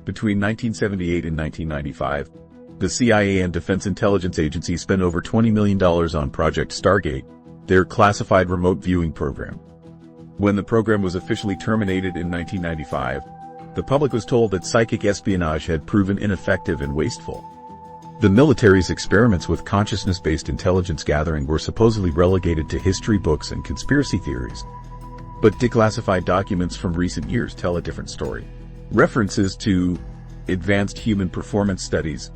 Between 1978 and 1995, the CIA and Defense Intelligence Agency spent over $20 million on Project Stargate, their classified remote viewing program. When the program was officially terminated in 1995, the public was told that psychic espionage had proven ineffective and wasteful. The military's experiments with consciousness-based intelligence gathering were supposedly relegated to history books and conspiracy theories. But declassified documents from recent years tell a different story. References to advanced human performance studies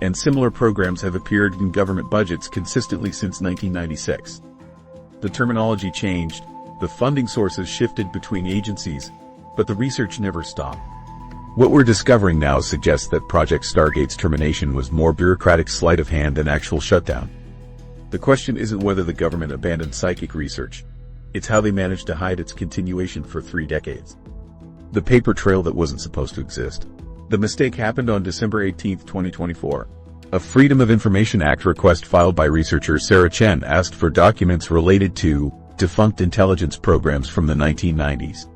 and similar programs have appeared in government budgets consistently since 1996. The terminology changed, the funding sources shifted between agencies, but the research never stopped. What we're discovering now suggests that Project Stargate's termination was more bureaucratic sleight of hand than actual shutdown. The question isn't whether the government abandoned psychic research, it's how they managed to hide its continuation for 3 decades. The paper trail that wasn't supposed to exist. The mistake happened on December 18, 2024. A Freedom of Information Act request filed by researcher Sarah Chen asked for documents related to defunct intelligence programs from the 1990s.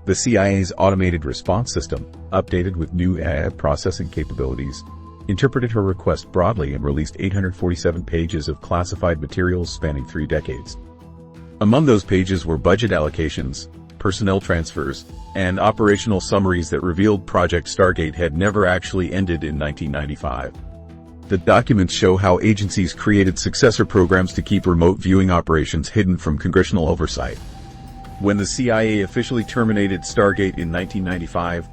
The CIA's automated response system, updated with new AI processing capabilities, interpreted her request broadly and released 847 pages of classified materials spanning 3 decades. Among those pages were budget allocations, personnel transfers, and operational summaries that revealed Project Stargate had never actually ended in 1995. The documents show how agencies created successor programs to keep remote viewing operations hidden from congressional oversight. When the CIA officially terminated Stargate in 1995,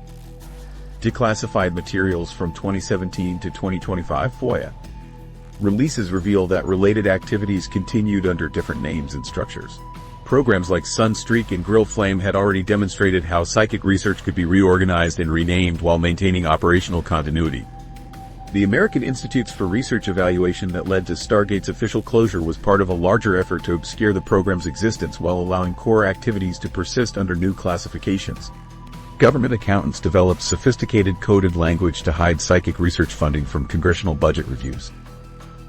declassified materials from 2017 to 2025 Foyer releases reveal that related activities continued under different names and structures. Programs like Sunstreak and Grill Flame had already demonstrated how psychic research could be reorganized and renamed while maintaining operational continuity. The American Institutes for Research evaluation that led to Stargate's official closure was part of a larger effort to obscure the program's existence while allowing core activities to persist under new classifications. Government accountants developed sophisticated coded language to hide psychic research funding from congressional budget reviews.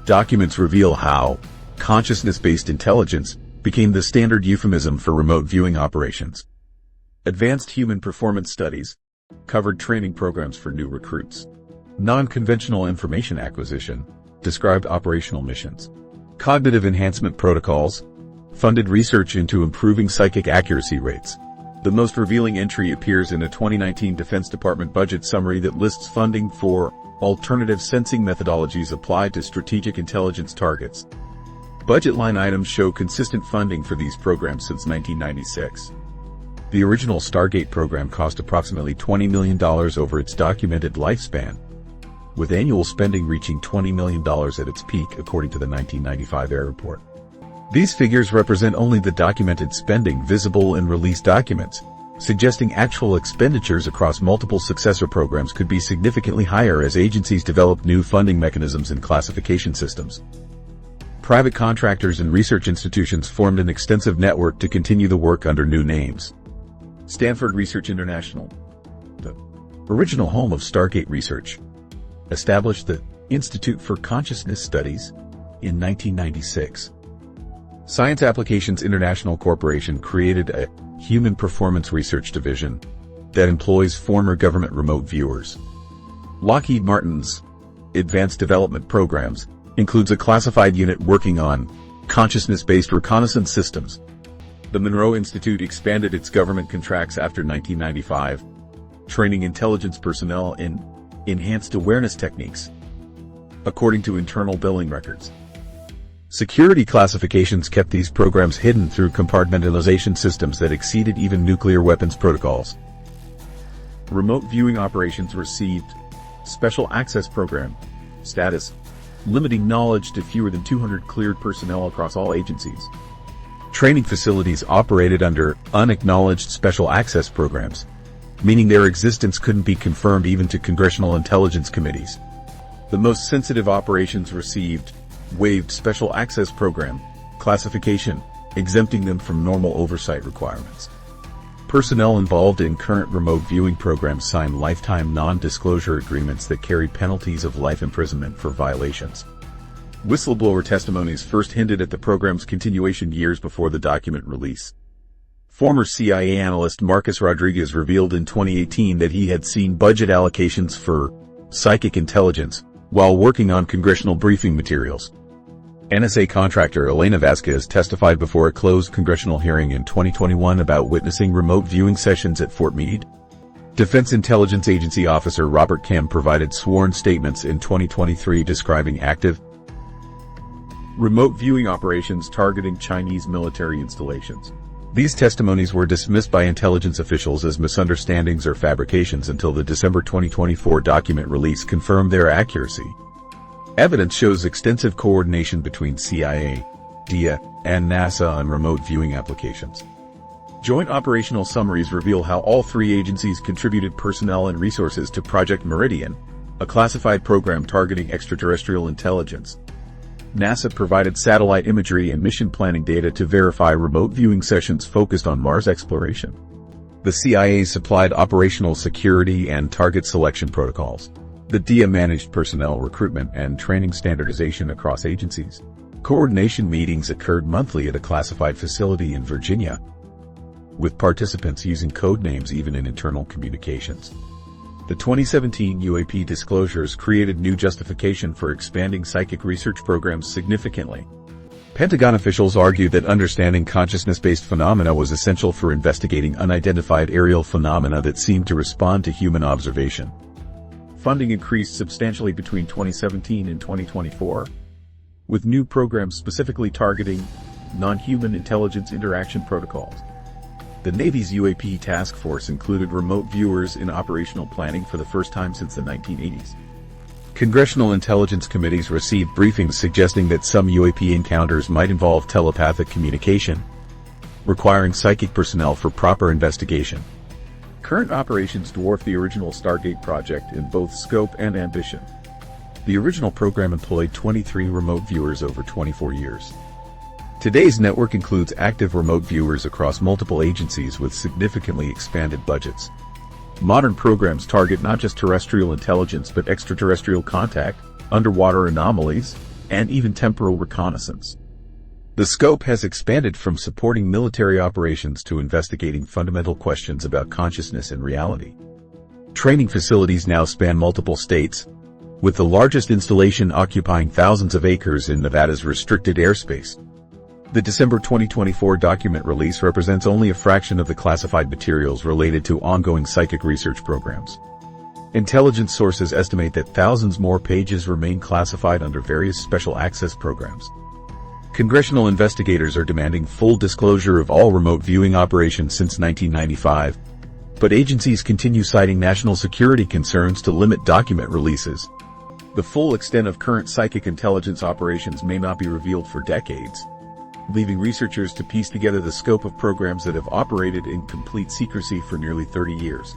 Documents reveal how consciousness-based intelligence became the standard euphemism for remote viewing operations. Advanced human performance studies covered training programs for new recruits. Non-conventional information acquisition described operational missions. Cognitive enhancement protocols funded research into improving psychic accuracy rates. The most revealing entry appears in a 2019 Defense Department budget summary that lists funding for alternative sensing methodologies applied to strategic intelligence targets. Budget line items show consistent funding for these programs since 1996. The original Stargate program cost approximately $20 million over its documented lifespan, with annual spending reaching $20 million at its peak according to the 1995 Air Report. These figures represent only the documented spending visible in released documents, suggesting actual expenditures across multiple successor programs could be significantly higher as agencies develop new funding mechanisms and classification systems. Private contractors and research institutions formed an extensive network to continue the work under new names. Stanford Research International, the original home of Stargate research, established the Institute for Consciousness Studies in 1996. Science Applications International Corporation created a Human Performance Research Division that employs former government remote viewers. Lockheed Martin's Advanced Development Programs includes a classified unit working on consciousness-based reconnaissance systems. The Monroe Institute expanded its government contracts after 1995, training intelligence personnel in enhanced awareness techniques, according to internal billing records. Security classifications kept these programs hidden through compartmentalization systems that exceeded even nuclear weapons protocols. Remote viewing operations received Special Access Program status, limiting knowledge to fewer than 200 cleared personnel across all agencies. Training facilities operated under unacknowledged special access programs, meaning their existence couldn't be confirmed even to congressional intelligence committees. The most sensitive operations received waived special access program classification, exempting them from normal oversight requirements. Personnel involved in current remote viewing programs signed lifetime non-disclosure agreements that carried penalties of life imprisonment for violations. Whistleblower testimonies first hinted at the program's continuation years before the document release. Former CIA analyst Marcus Rodriguez revealed in 2018 that he had seen budget allocations for psychic intelligence while working on congressional briefing materials. NSA contractor Elena Vasquez testified before a closed congressional hearing in 2021 about witnessing remote viewing sessions at Fort Meade. Defense Intelligence Agency officer Robert Kim provided sworn statements in 2023 describing active remote viewing operations targeting Chinese military installations. These testimonies were dismissed by intelligence officials as misunderstandings or fabrications until the December 2024 document release confirmed their accuracy. Evidence shows extensive coordination between CIA, DIA, and NASA on remote viewing applications. Joint operational summaries reveal how all three agencies contributed personnel and resources to Project Meridian, a classified program targeting extraterrestrial intelligence. NASA provided satellite imagery and mission planning data to verify remote viewing sessions focused on Mars exploration. The CIA supplied operational security and target selection protocols. The DIA managed personnel recruitment and training standardization across agencies. Coordination meetings occurred monthly at a classified facility in Virginia, with participants using code names even in internal communications. The 2017 UAP disclosures created new justification for expanding psychic research programs significantly. Pentagon officials argued that understanding consciousness-based phenomena was essential for investigating unidentified aerial phenomena that seemed to respond to human observation. Funding increased substantially between 2017 and 2024, with new programs specifically targeting non-human intelligence interaction protocols. The Navy's UAP task force included remote viewers in operational planning for the first time since the 1980s. Congressional intelligence committees received briefings suggesting that some UAP encounters might involve telepathic communication, requiring psychic personnel for proper investigation. Current operations dwarf the original Stargate project in both scope and ambition. The original program employed 23 remote viewers over 24 years. Today's network includes active remote viewers across multiple agencies with significantly expanded budgets. Modern programs target not just terrestrial intelligence but extraterrestrial contact, underwater anomalies, and even temporal reconnaissance. The scope has expanded from supporting military operations to investigating fundamental questions about consciousness and reality. Training facilities now span multiple states, with the largest installation occupying thousands of acres in Nevada's restricted airspace. The December 2024 document release represents only a fraction of the classified materials related to ongoing psychic research programs. Intelligence sources estimate that thousands more pages remain classified under various special access programs. Congressional investigators are demanding full disclosure of all remote viewing operations since 1995, but agencies continue citing national security concerns to limit document releases. The full extent of current psychic intelligence operations may not be revealed for decades, leaving researchers to piece together the scope of programs that have operated in complete secrecy for nearly 30 years.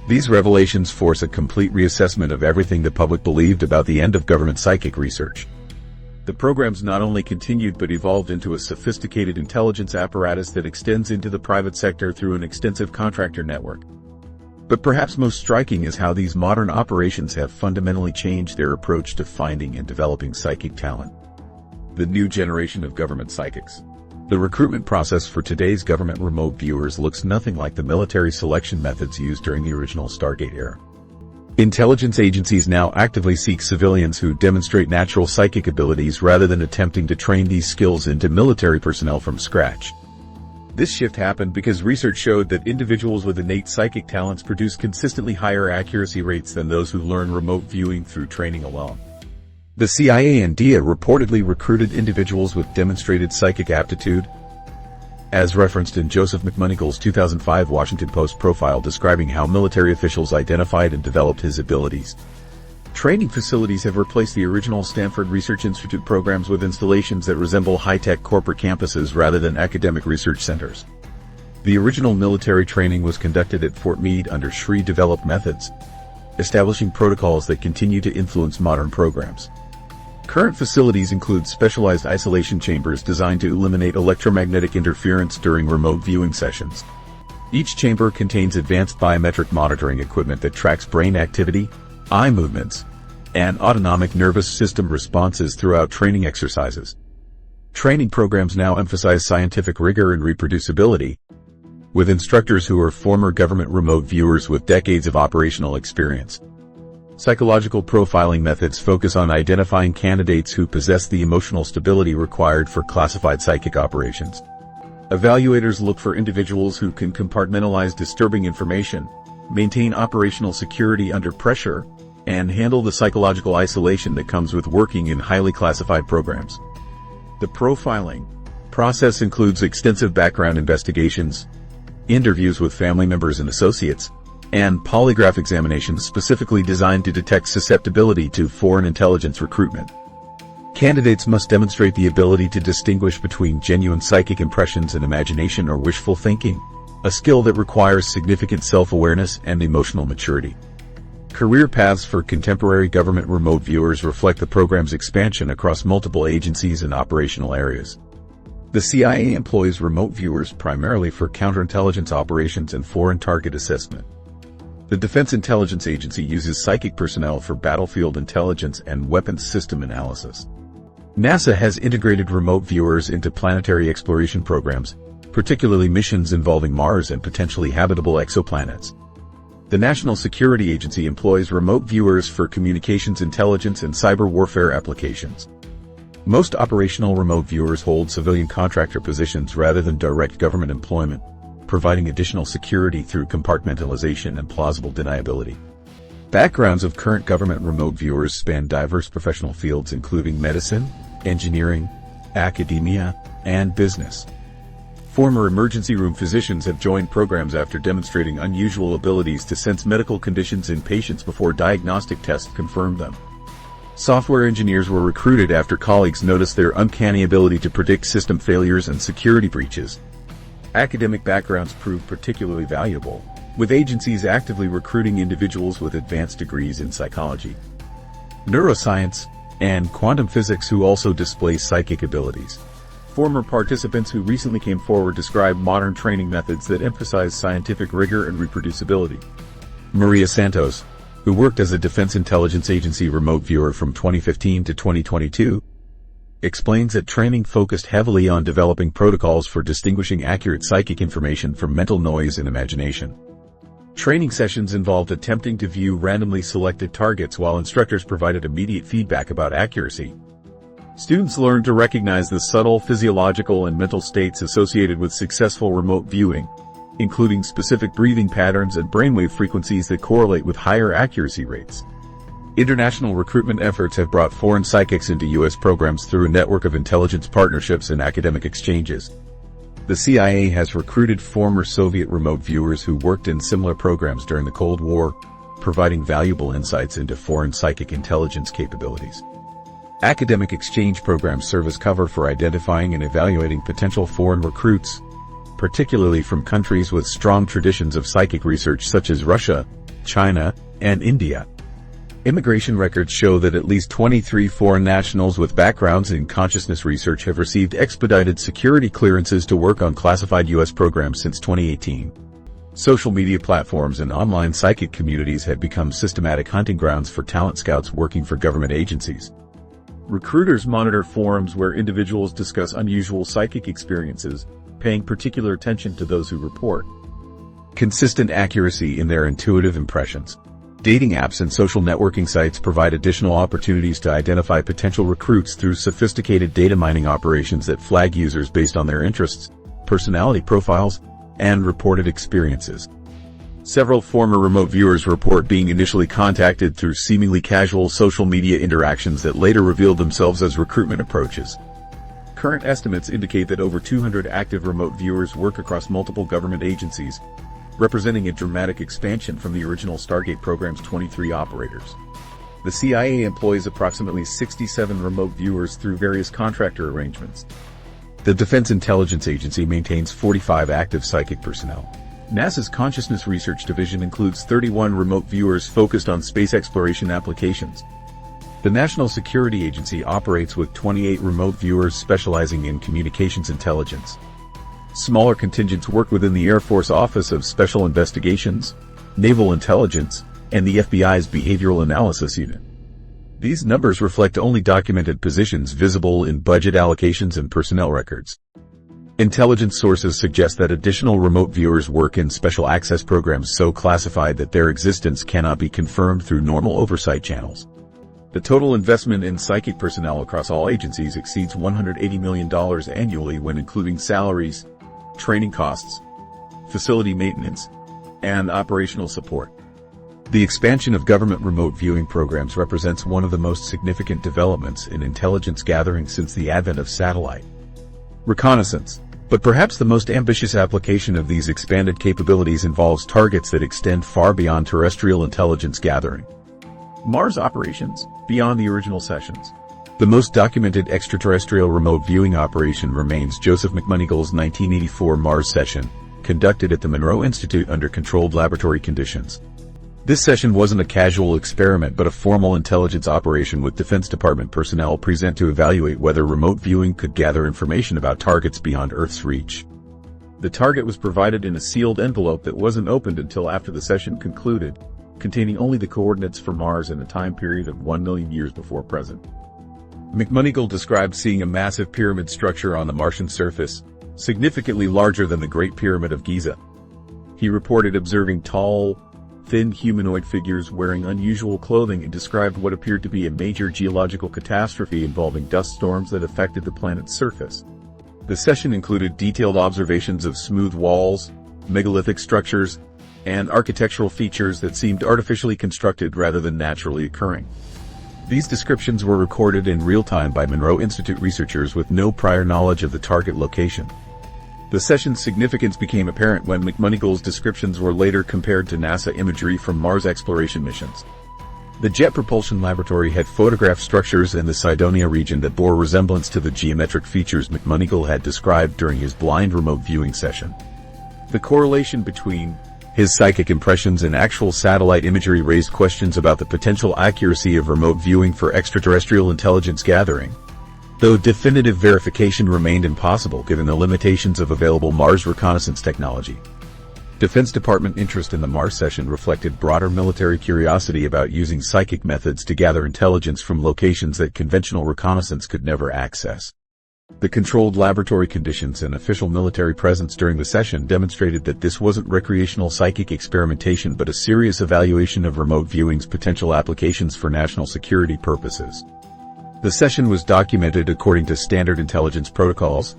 These revelations force a complete reassessment of everything the public believed about the end of government psychic research. The programs not only continued but evolved into a sophisticated intelligence apparatus that extends into the private sector through an extensive contractor network. But perhaps most striking is how these modern operations have fundamentally changed their approach to finding and developing psychic talent. The new generation of government psychics. The recruitment process for today's government remote viewers looks nothing like the military selection methods used during the original Stargate era. Intelligence agencies now actively seek civilians who demonstrate natural psychic abilities rather than attempting to train these skills into military personnel from scratch. This shift happened because research showed that individuals with innate psychic talents produce consistently higher accuracy rates than those who learn remote viewing through training alone. The CIA and DIA reportedly recruited individuals with demonstrated psychic aptitude, as referenced in Joseph McMonigal's 2005 Washington Post profile describing how military officials identified and developed his abilities. Training facilities have replaced the original Stanford Research Institute programs with installations that resemble high-tech corporate campuses rather than academic research centers. The original military training was conducted at Fort Meade under Shri-developed methods, establishing protocols that continue to influence modern programs. Current facilities include specialized isolation chambers designed to eliminate electromagnetic interference during remote viewing sessions. Each chamber contains advanced biometric monitoring equipment that tracks brain activity, eye movements, and autonomic nervous system responses throughout training exercises. Training programs now emphasize scientific rigor and reproducibility, with instructors who are former government remote viewers with decades of operational experience. Psychological profiling methods focus on identifying candidates who possess the emotional stability required for classified psychic operations. Evaluators look for individuals who can compartmentalize disturbing information, maintain operational security under pressure, and handle the psychological isolation that comes with working in highly classified programs. The profiling process includes extensive background investigations, interviews with family members and associates, and polygraph examinations specifically designed to detect susceptibility to foreign intelligence recruitment. Candidates must demonstrate the ability to distinguish between genuine psychic impressions and imagination or wishful thinking, a skill that requires significant self-awareness and emotional maturity. Career paths for contemporary government remote viewers reflect the program's expansion across multiple agencies and operational areas. The CIA employs remote viewers primarily for counterintelligence operations and foreign target assessment. The Defense Intelligence Agency uses psychic personnel for battlefield intelligence and weapons system analysis. NASA has integrated remote viewers into planetary exploration programs, particularly missions involving Mars and potentially habitable exoplanets. The National Security Agency employs remote viewers for communications intelligence and cyber warfare applications. Most operational remote viewers hold civilian contractor positions rather than direct government employment, providing additional security through compartmentalization and plausible deniability. Backgrounds of current government remote viewers span diverse professional fields including medicine, engineering, academia, and business. Former emergency room physicians have joined programs after demonstrating unusual abilities to sense medical conditions in patients before diagnostic tests confirmed them. Software engineers were recruited after colleagues noticed their uncanny ability to predict system failures and security breaches. Academic backgrounds proved particularly valuable, with agencies actively recruiting individuals with advanced degrees in psychology, neuroscience, and quantum physics who also display psychic abilities. Former participants who recently came forward describe modern training methods that emphasize scientific rigor and reproducibility. Maria Santos, who worked as a Defense Intelligence Agency remote viewer from 2015 to 2022, explains that training focused heavily on developing protocols for distinguishing accurate psychic information from mental noise and imagination. Training sessions involved attempting to view randomly selected targets while instructors provided immediate feedback about accuracy. Students learned to recognize the subtle physiological and mental states associated with successful remote viewing, including specific breathing patterns and brainwave frequencies that correlate with higher accuracy rates. International recruitment efforts have brought foreign psychics into U.S. programs through a network of intelligence partnerships and academic exchanges. The CIA has recruited former Soviet remote viewers who worked in similar programs during the Cold War, providing valuable insights into foreign psychic intelligence capabilities. Academic exchange programs serve as cover for identifying and evaluating potential foreign recruits, particularly from countries with strong traditions of psychic research such as Russia, China, and India. Immigration records show that at least 23 foreign nationals with backgrounds in consciousness research have received expedited security clearances to work on classified U.S. programs since 2018. Social media platforms and online psychic communities have become systematic hunting grounds for talent scouts working for government agencies. Recruiters monitor forums where individuals discuss unusual psychic experiences, paying particular attention to those who report consistent accuracy in their intuitive impressions. Dating apps and social networking sites provide additional opportunities to identify potential recruits through sophisticated data mining operations that flag users based on their interests, personality profiles, and reported experiences. Several former remote viewers report being initially contacted through seemingly casual social media interactions that later revealed themselves as recruitment approaches. Current estimates indicate that over 200 active remote viewers work across multiple government agencies, representing a dramatic expansion from the original Stargate program's 23 operators. The CIA employs approximately 67 remote viewers through various contractor arrangements. The Defense Intelligence Agency maintains 45 active psychic personnel. NASA's Consciousness Research Division includes 31 remote viewers focused on space exploration applications. The National Security Agency operates with 28 remote viewers specializing in communications intelligence. Smaller contingents work within the Air Force Office of Special Investigations, Naval Intelligence, and the FBI's Behavioral Analysis Unit. These numbers reflect only documented positions visible in budget allocations and personnel records. Intelligence sources suggest that additional remote viewers work in special access programs so classified that their existence cannot be confirmed through normal oversight channels. The total investment in psychic personnel across all agencies exceeds $180 million annually when including salaries, training costs, facility maintenance, and operational support. The expansion of government remote viewing programs represents one of the most significant developments in intelligence gathering since the advent of satellite reconnaissance. But perhaps the most ambitious application of these expanded capabilities involves targets that extend far beyond terrestrial intelligence gathering. Mars operations, beyond the original sessions. The most documented extraterrestrial remote viewing operation remains Joseph McMoneygal's 1984 Mars session, conducted at the Monroe Institute under controlled laboratory conditions. This session wasn't a casual experiment but a formal intelligence operation with Defense Department personnel present to evaluate whether remote viewing could gather information about targets beyond Earth's reach. The target was provided in a sealed envelope that wasn't opened until after the session concluded, containing only the coordinates for Mars in a time period of 1 million years before present. McMoneygal described seeing a massive pyramid structure on the Martian surface, significantly larger than the Great Pyramid of Giza. He reported observing tall, thin humanoid figures wearing unusual clothing and described what appeared to be a major geological catastrophe involving dust storms that affected the planet's surface. The session included detailed observations of smooth walls, megalithic structures, and architectural features that seemed artificially constructed rather than naturally occurring. These descriptions were recorded in real time by Monroe Institute researchers with no prior knowledge of the target location. The session's significance became apparent when McMoneygal's descriptions were later compared to NASA imagery from Mars exploration missions. The Jet Propulsion Laboratory had photographed structures in the Cydonia region that bore resemblance to the geometric features McMoneygal had described during his blind remote viewing session. The correlation between his psychic impressions and actual satellite imagery raised questions about the potential accuracy of remote viewing for extraterrestrial intelligence gathering, though definitive verification remained impossible given the limitations of available Mars reconnaissance technology. Defense Department interest in the Mars session reflected broader military curiosity about using psychic methods to gather intelligence from locations that conventional reconnaissance could never access. The controlled laboratory conditions and official military presence during the session demonstrated that this wasn't recreational psychic experimentation but a serious evaluation of remote viewing's potential applications for national security purposes. The session was documented according to standard intelligence protocols,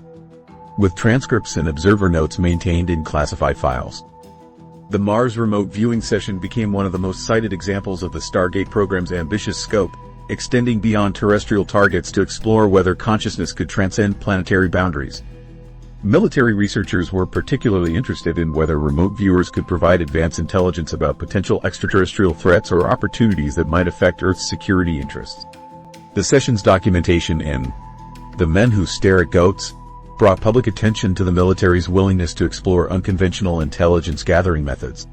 with transcripts and observer notes maintained in classified files. The Mars remote viewing session became one of the most cited examples of the Stargate program's ambitious scope, extending beyond terrestrial targets to explore whether consciousness could transcend planetary boundaries. Military researchers were particularly interested in whether remote viewers could provide advance intelligence about potential extraterrestrial threats or opportunities that might affect Earth's security interests. The session's documentation in The Men Who Stare at Goats brought public attention to the military's willingness to explore unconventional intelligence gathering methods.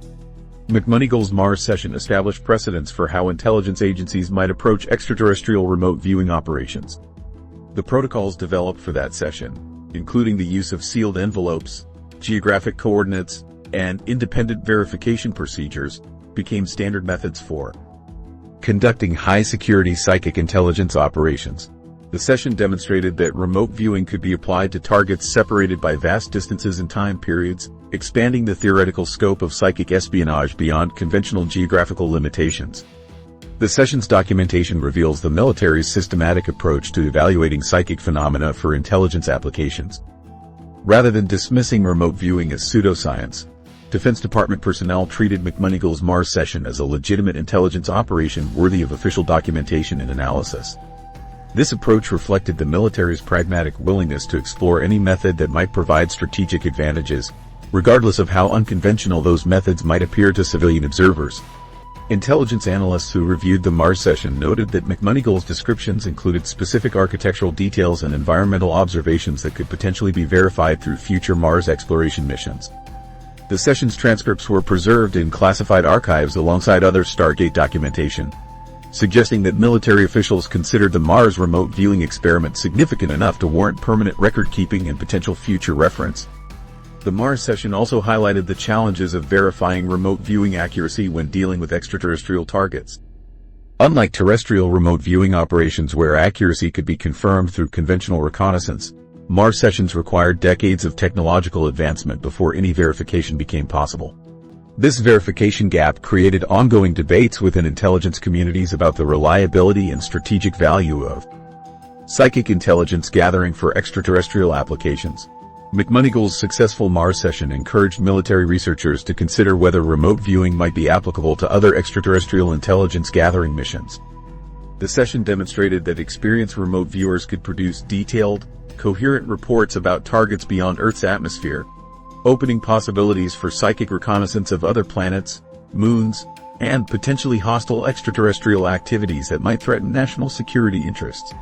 McMoneygal's Mars session established precedents for how intelligence agencies might approach extraterrestrial remote viewing operations. The protocols developed for that session, including the use of sealed envelopes, geographic coordinates, and independent verification procedures, became standard methods for conducting high-security psychic intelligence operations. The session demonstrated that remote viewing could be applied to targets separated by vast distances and time periods, expanding the theoretical scope of psychic espionage beyond conventional geographical limitations. The session's documentation reveals the military's systematic approach to evaluating psychic phenomena for intelligence applications. Rather than dismissing remote viewing as pseudoscience, Defense Department personnel treated McMoneygal's Mars session as a legitimate intelligence operation worthy of official documentation and analysis. This approach reflected the military's pragmatic willingness to explore any method that might provide strategic advantages, regardless of how unconventional those methods might appear to civilian observers. Intelligence analysts who reviewed the Mars session noted that McMoneygal's descriptions included specific architectural details and environmental observations that could potentially be verified through future Mars exploration missions. The session's transcripts were preserved in classified archives alongside other Stargate documentation, suggesting that military officials considered the Mars remote viewing experiment significant enough to warrant permanent record-keeping and potential future reference. The Mars session also highlighted the challenges of verifying remote viewing accuracy when dealing with extraterrestrial targets. Unlike terrestrial remote viewing operations where accuracy could be confirmed through conventional reconnaissance, Mars sessions required decades of technological advancement before any verification became possible. This verification gap created ongoing debates within intelligence communities about the reliability and strategic value of psychic intelligence gathering for extraterrestrial applications. McMonigle's successful Mars session encouraged military researchers to consider whether remote viewing might be applicable to other extraterrestrial intelligence gathering missions. The session demonstrated that experienced remote viewers could produce detailed, coherent reports about targets beyond Earth's atmosphere, opening possibilities for psychic reconnaissance of other planets, moons, and potentially hostile extraterrestrial activities that might threaten national security interests.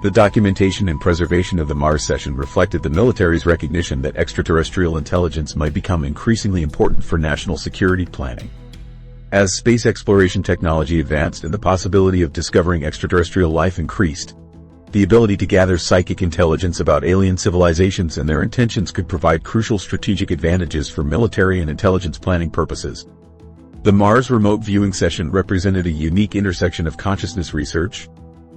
The documentation and preservation of the Mars session reflected the military's recognition that extraterrestrial intelligence might become increasingly important for national security planning. As space exploration technology advanced and the possibility of discovering extraterrestrial life increased, the ability to gather psychic intelligence about alien civilizations and their intentions could provide crucial strategic advantages for military and intelligence planning purposes. The Mars remote viewing session represented a unique intersection of consciousness research,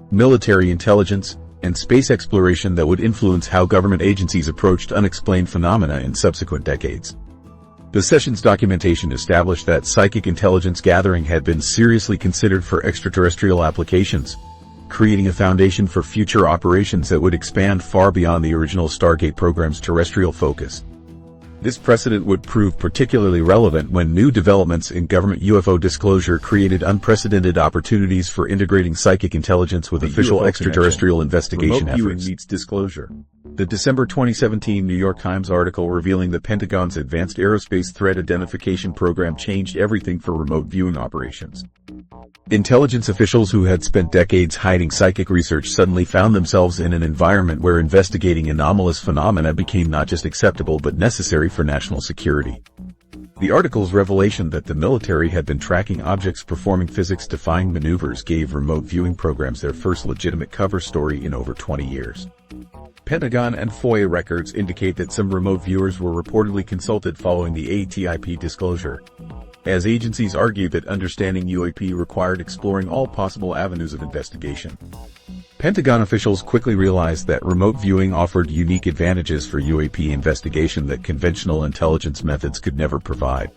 military intelligence, and space exploration that would influence how government agencies approached unexplained phenomena in subsequent decades. The session's documentation established that psychic intelligence gathering had been seriously considered for extraterrestrial applications, creating a foundation for future operations that would expand far beyond the original Stargate program's terrestrial focus. This precedent would prove particularly relevant when new developments in government UFO disclosure created unprecedented opportunities for integrating psychic intelligence with official extraterrestrial investigation efforts. Remote viewing meets disclosure. The December 2017 New York Times article revealing the Pentagon's Advanced Aerospace Threat Identification Program changed everything for remote viewing operations. Intelligence officials who had spent decades hiding psychic research suddenly found themselves in an environment where investigating anomalous phenomena became not just acceptable but necessary for national security. The article's revelation that the military had been tracking objects performing physics-defying maneuvers gave remote viewing programs their first legitimate cover story in over 20 years. Pentagon and Foyer records indicate that some remote viewers were reportedly consulted following the ATIP disclosure, as agencies argued that understanding UAP required exploring all possible avenues of investigation. Pentagon officials quickly realized that remote viewing offered unique advantages for UAP investigation that conventional intelligence methods could never provide.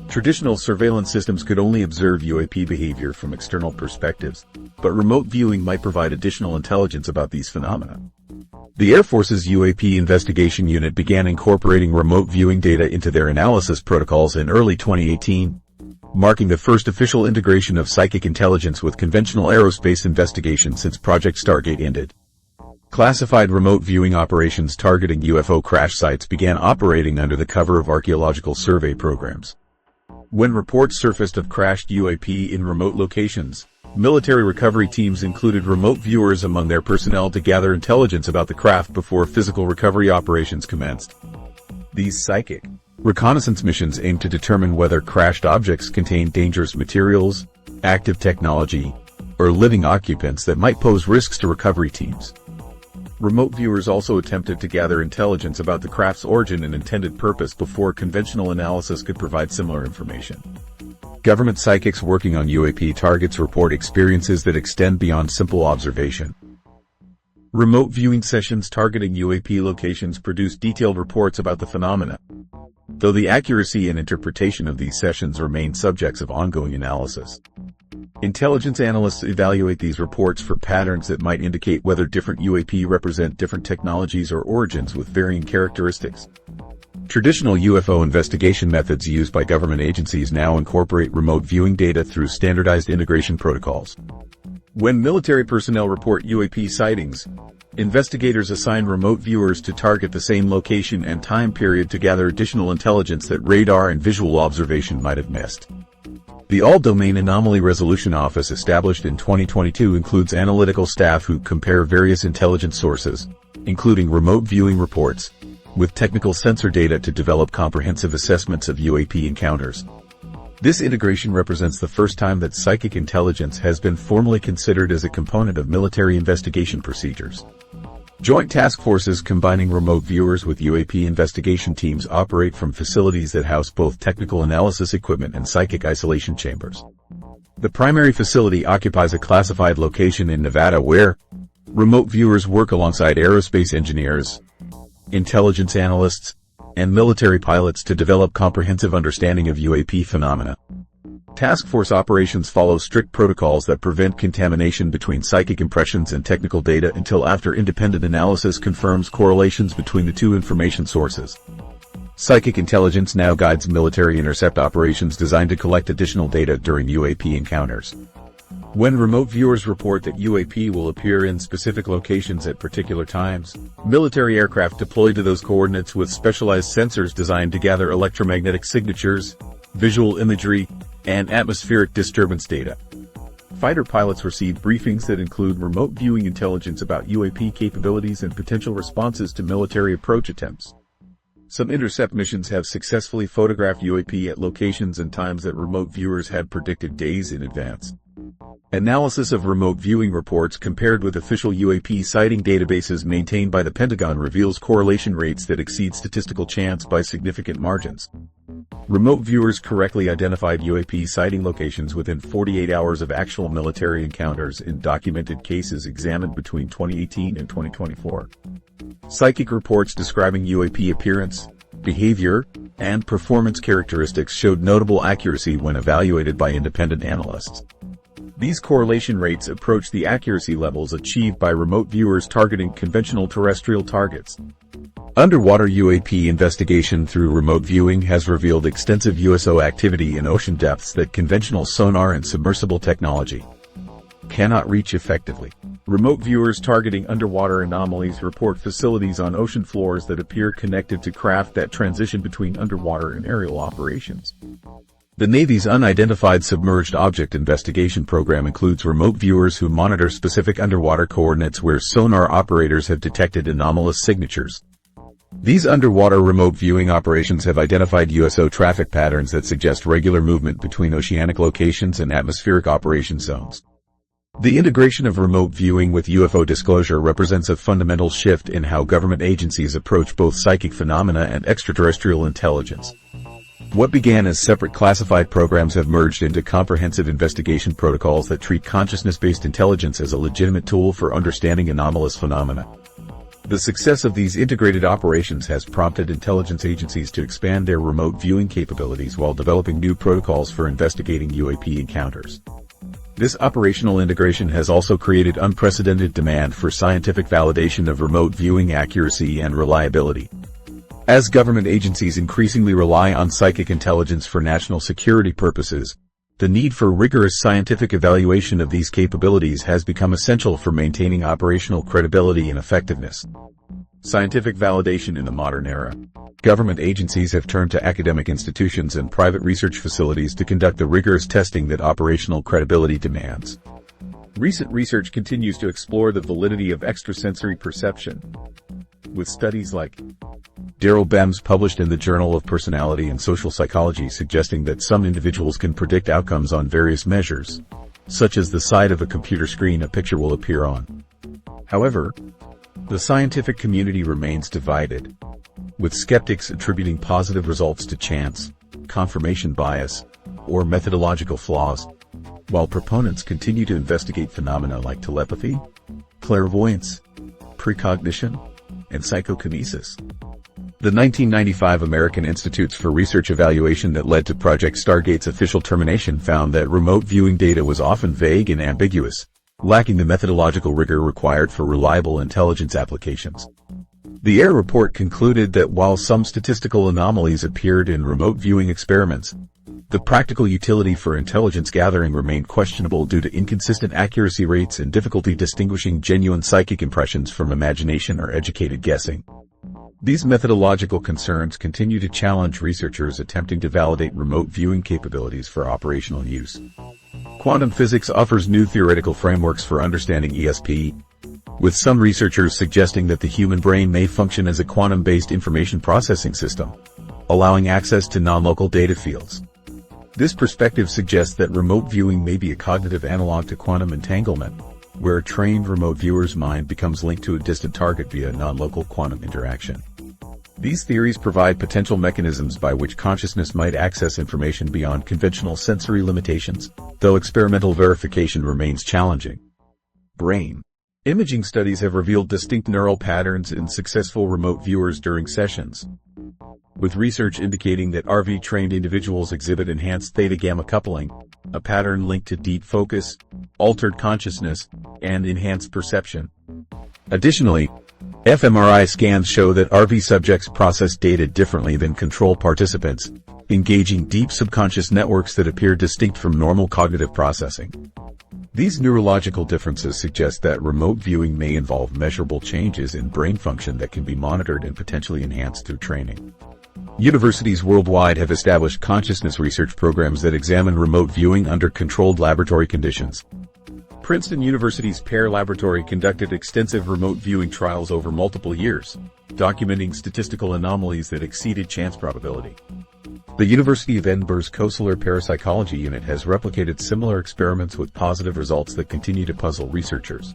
Traditional surveillance systems could only observe UAP behavior from external perspectives, but remote viewing might provide additional intelligence about these phenomena. The Air Force's UAP investigation unit began incorporating remote viewing data into their analysis protocols in early 2018, marking the first official integration of psychic intelligence with conventional aerospace investigation since Project Stargate ended. Classified remote viewing operations targeting UFO crash sites began operating under the cover of archaeological survey programs. When reports surfaced of crashed UAP in remote locations, military recovery teams included remote viewers among their personnel to gather intelligence about the craft before physical recovery operations commenced. These psychic reconnaissance missions aimed to determine whether crashed objects contained dangerous materials, active technology, or living occupants that might pose risks to recovery teams. Remote viewers also attempted to gather intelligence about the craft's origin and intended purpose before conventional analysis could provide similar information. Government psychics working on UAP targets report experiences that extend beyond simple observation. Remote viewing sessions targeting UAP locations produce detailed reports about the phenomena, though the accuracy and interpretation of these sessions remain subjects of ongoing analysis. Intelligence analysts evaluate these reports for patterns that might indicate whether different UAP represent different technologies or origins with varying characteristics. Traditional UFO investigation methods used by government agencies now incorporate remote viewing data through standardized integration protocols. When military personnel report UAP sightings, investigators assign remote viewers to target the same location and time period to gather additional intelligence that radar and visual observation might have missed. The All-Domain Anomaly Resolution Office established in 2022 includes analytical staff who compare various intelligence sources, including remote viewing reports, with technical sensor data to develop comprehensive assessments of UAP encounters. This integration represents the first time that psychic intelligence has been formally considered as a component of military investigation procedures. Joint task forces combining remote viewers with UAP investigation teams operate from facilities that house both technical analysis equipment and psychic isolation chambers. The primary facility occupies a classified location in Nevada where, Remote viewers work alongside aerospace engineers, intelligence analysts, and military pilots to develop comprehensive understanding of UAP phenomena. Task force operations follow strict protocols that prevent contamination between psychic impressions and technical data until after independent analysis confirms correlations between the two information sources. Psychic intelligence now guides military intercept operations designed to collect additional data during UAP encounters. When remote viewers report that UAP will appear in specific locations at particular times, military aircraft deploy to those coordinates with specialized sensors designed to gather electromagnetic signatures, visual imagery, and atmospheric disturbance data. Fighter pilots receive briefings that include remote viewing intelligence about UAP capabilities and potential responses to military approach attempts. Some intercept missions have successfully photographed UAP at locations and times that remote viewers had predicted days in advance. Analysis of remote viewing reports compared with official UAP sighting databases maintained by the Pentagon reveals correlation rates that exceed statistical chance by significant margins. Remote viewers correctly identified UAP sighting locations within 48 hours of actual military encounters in documented cases examined between 2018 and 2024. Psychic reports describing UAP appearance, behavior, and performance characteristics showed notable accuracy when evaluated by independent analysts. These correlation rates approach the accuracy levels achieved by remote viewers targeting conventional terrestrial targets. Underwater UAP investigation through remote viewing has revealed extensive USO activity in ocean depths that conventional sonar and submersible technology cannot reach effectively. Remote viewers targeting underwater anomalies report facilities on ocean floors that appear connected to craft that transition between underwater and aerial operations. The Navy's Unidentified Submerged Object Investigation Program includes remote viewers who monitor specific underwater coordinates where sonar operators have detected anomalous signatures. These underwater remote viewing operations have identified USO traffic patterns that suggest regular movement between oceanic locations and atmospheric operation zones. The integration of remote viewing with UFO disclosure represents a fundamental shift in how government agencies approach both psychic phenomena and extraterrestrial intelligence. What began as separate classified programs have merged into comprehensive investigation protocols that treat consciousness-based intelligence as a legitimate tool for understanding anomalous phenomena. The success of these integrated operations has prompted intelligence agencies to expand their remote viewing capabilities while developing new protocols for investigating UAP encounters. This operational integration has also created unprecedented demand for scientific validation of remote viewing accuracy and reliability. As government agencies increasingly rely on psychic intelligence for national security purposes, the need for rigorous scientific evaluation of these capabilities has become essential for maintaining operational credibility and effectiveness. Scientific validation in the modern era. Government agencies have turned to academic institutions and private research facilities to conduct the rigorous testing that operational credibility demands. Recent research continues to explore the validity of extrasensory perception, with studies like Daryl Bems published in the Journal of Personality and Social Psychology suggesting that some individuals can predict outcomes on various measures, such as the side of a computer screen a picture will appear on. However, the scientific community remains divided, with skeptics attributing positive results to chance, confirmation bias, or methodological flaws, while proponents continue to investigate phenomena like telepathy, clairvoyance, precognition, and psychokinesis. The 1995 American Institutes for Research evaluation that led to Project Stargate's official termination found that remote viewing data was often vague and ambiguous, lacking the methodological rigor required for reliable intelligence applications. The AIR report concluded that while some statistical anomalies appeared in remote viewing experiments, the practical utility for intelligence gathering remained questionable due to inconsistent accuracy rates and difficulty distinguishing genuine psychic impressions from imagination or educated guessing. These methodological concerns continue to challenge researchers attempting to validate remote viewing capabilities for operational use. Quantum physics offers new theoretical frameworks for understanding ESP, with some researchers suggesting that the human brain may function as a quantum-based information processing system, allowing access to non-local data fields. This perspective suggests that remote viewing may be a cognitive analog to quantum entanglement, where a trained remote viewer's mind becomes linked to a distant target via non-local quantum interaction. These theories provide potential mechanisms by which consciousness might access information beyond conventional sensory limitations, though experimental verification remains challenging. Brain. Imaging studies have revealed distinct neural patterns in successful remote viewers during sessions, with research indicating that RV-trained individuals exhibit enhanced theta-gamma coupling, a pattern linked to deep focus, altered consciousness, and enhanced perception. Additionally, fMRI scans show that RV subjects process data differently than control participants, engaging deep subconscious networks that appear distinct from normal cognitive processing. These neurological differences suggest that remote viewing may involve measurable changes in brain function that can be monitored and potentially enhanced through training. Universities worldwide have established consciousness research programs that examine remote viewing under controlled laboratory conditions. Princeton University's PAIR laboratory conducted extensive remote viewing trials over multiple years, documenting statistical anomalies that exceeded chance probability. The University of Edinburgh's Koestler parapsychology unit has replicated similar experiments with positive results that continue to puzzle researchers.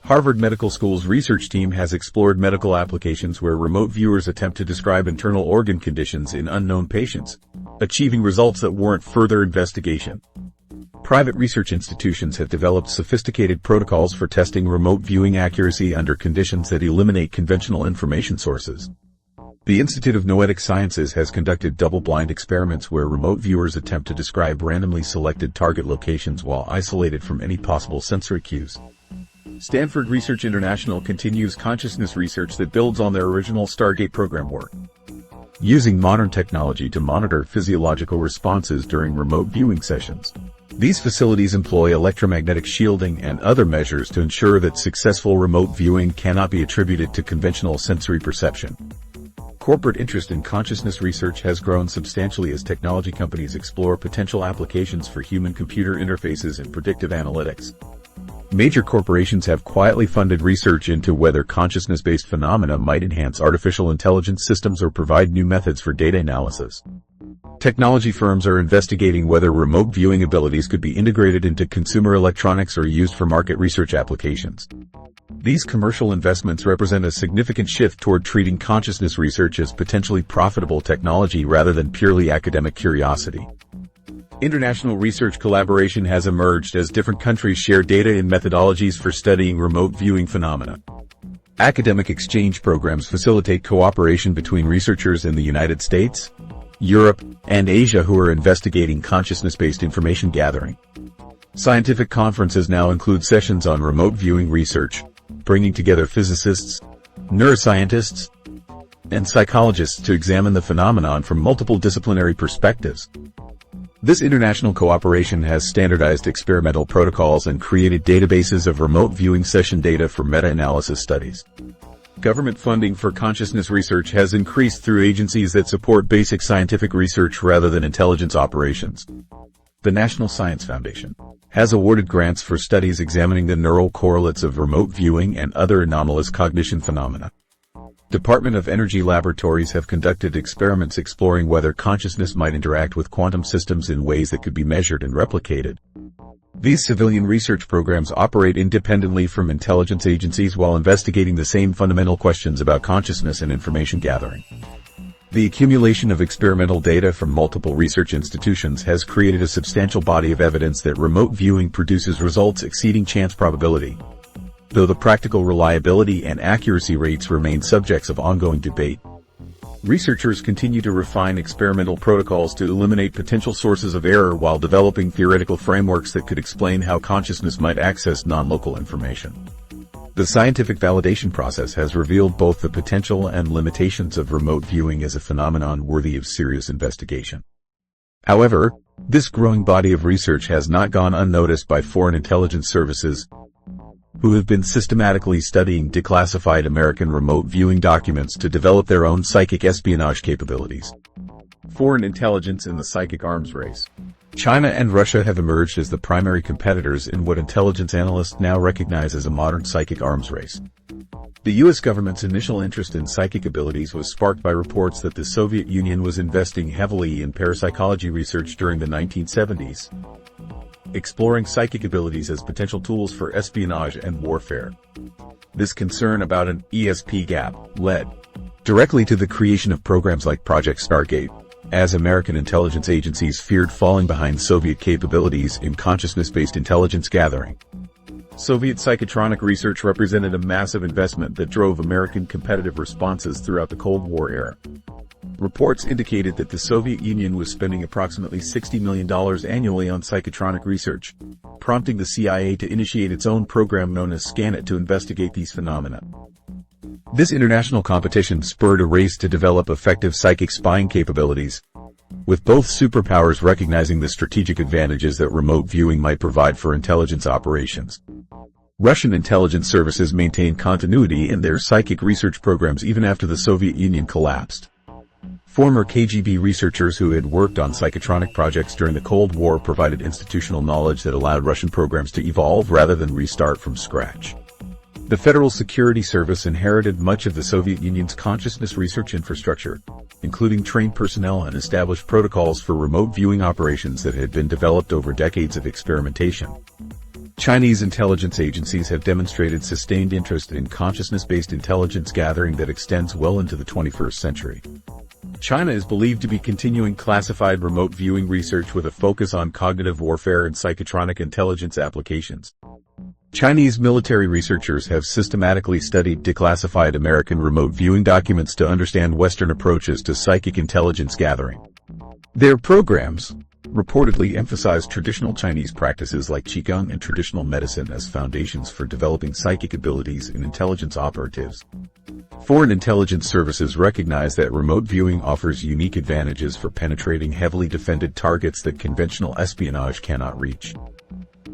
Harvard Medical School's research team has explored medical applications where remote viewers attempt to describe internal organ conditions in unknown patients, achieving results that warrant further investigation. Private research institutions have developed sophisticated protocols for testing remote viewing accuracy under conditions that eliminate conventional information sources. The Institute of Noetic Sciences has conducted double-blind experiments where remote viewers attempt to describe randomly selected target locations while isolated from any possible sensory cues. Stanford Research International continues consciousness research that builds on their original Stargate program work, using modern technology to monitor physiological responses during remote viewing sessions. These facilities employ electromagnetic shielding and other measures to ensure that successful remote viewing cannot be attributed to conventional sensory perception. Corporate interest in consciousness research has grown substantially as technology companies explore potential applications for human-computer interfaces and predictive analytics. Major corporations have quietly funded research into whether consciousness-based phenomena might enhance artificial intelligence systems or provide new methods for data analysis. Technology firms are investigating whether remote viewing abilities could be integrated into consumer electronics or used for market research applications. These commercial investments represent a significant shift toward treating consciousness research as potentially profitable technology rather than purely academic curiosity. International research collaboration has emerged as different countries share data and methodologies for studying remote viewing phenomena. Academic exchange programs facilitate cooperation between researchers in the United States, Europe, and Asia who are investigating consciousness-based information gathering. Scientific conferences now include sessions on remote viewing research, bringing together physicists, neuroscientists, and psychologists to examine the phenomenon from multiple disciplinary perspectives. This international cooperation has standardized experimental protocols and created databases of remote viewing session data for meta-analysis studies. Government funding for consciousness research has increased through agencies that support basic scientific research rather than intelligence operations. The National Science Foundation has awarded grants for studies examining the neural correlates of remote viewing and other anomalous cognition phenomena. Department of Energy laboratories have conducted experiments exploring whether consciousness might interact with quantum systems in ways that could be measured and replicated. These civilian research programs operate independently from intelligence agencies while investigating the same fundamental questions about consciousness and information gathering. The accumulation of experimental data from multiple research institutions has created a substantial body of evidence that remote viewing produces results exceeding chance probability, though the practical reliability and accuracy rates remain subjects of ongoing debate. Researchers continue to refine experimental protocols to eliminate potential sources of error while developing theoretical frameworks that could explain how consciousness might access non-local information. The scientific validation process has revealed both the potential and limitations of remote viewing as a phenomenon worthy of serious investigation. However, this growing body of research has not gone unnoticed by foreign intelligence services, who have been systematically studying declassified American remote viewing documents to develop their own psychic espionage capabilities. Foreign intelligence in the psychic arms race. China and Russia have emerged as the primary competitors in what intelligence analysts now recognize as a modern psychic arms race. The U.S. government's initial interest in psychic abilities was sparked by reports that the Soviet Union was investing heavily in parapsychology research during the 1970s, exploring psychic abilities as potential tools for espionage and warfare. This concern about an ESP gap led directly to the creation of programs like Project Stargate, as American intelligence agencies feared falling behind Soviet capabilities in consciousness-based intelligence gathering. Soviet psychotronic research represented a massive investment that drove American competitive responses throughout the Cold War era. Reports indicated that the Soviet Union was spending approximately $60 million annually on psychotronic research, prompting the CIA to initiate its own program known as ScanIt to investigate these phenomena. This international competition spurred a race to develop effective psychic spying capabilities, with both superpowers recognizing the strategic advantages that remote viewing might provide for intelligence operations. Russian intelligence services maintained continuity in their psychic research programs even after the Soviet Union collapsed. Former KGB researchers who had worked on psychotronic projects during the Cold War provided institutional knowledge that allowed Russian programs to evolve rather than restart from scratch. The Federal Security Service inherited much of the Soviet Union's consciousness research infrastructure, including trained personnel and established protocols for remote viewing operations that had been developed over decades of experimentation. Chinese intelligence agencies have demonstrated sustained interest in consciousness-based intelligence gathering that extends well into the 21st century. China is believed to be continuing classified remote viewing research with a focus on cognitive warfare and psychotronic intelligence applications. Chinese military researchers have systematically studied declassified American remote viewing documents to understand Western approaches to psychic intelligence gathering. Their programs reportedly emphasize traditional Chinese practices like Qigong and traditional medicine as foundations for developing psychic abilities in intelligence operatives. Foreign intelligence services recognize that remote viewing offers unique advantages for penetrating heavily defended targets that conventional espionage cannot reach.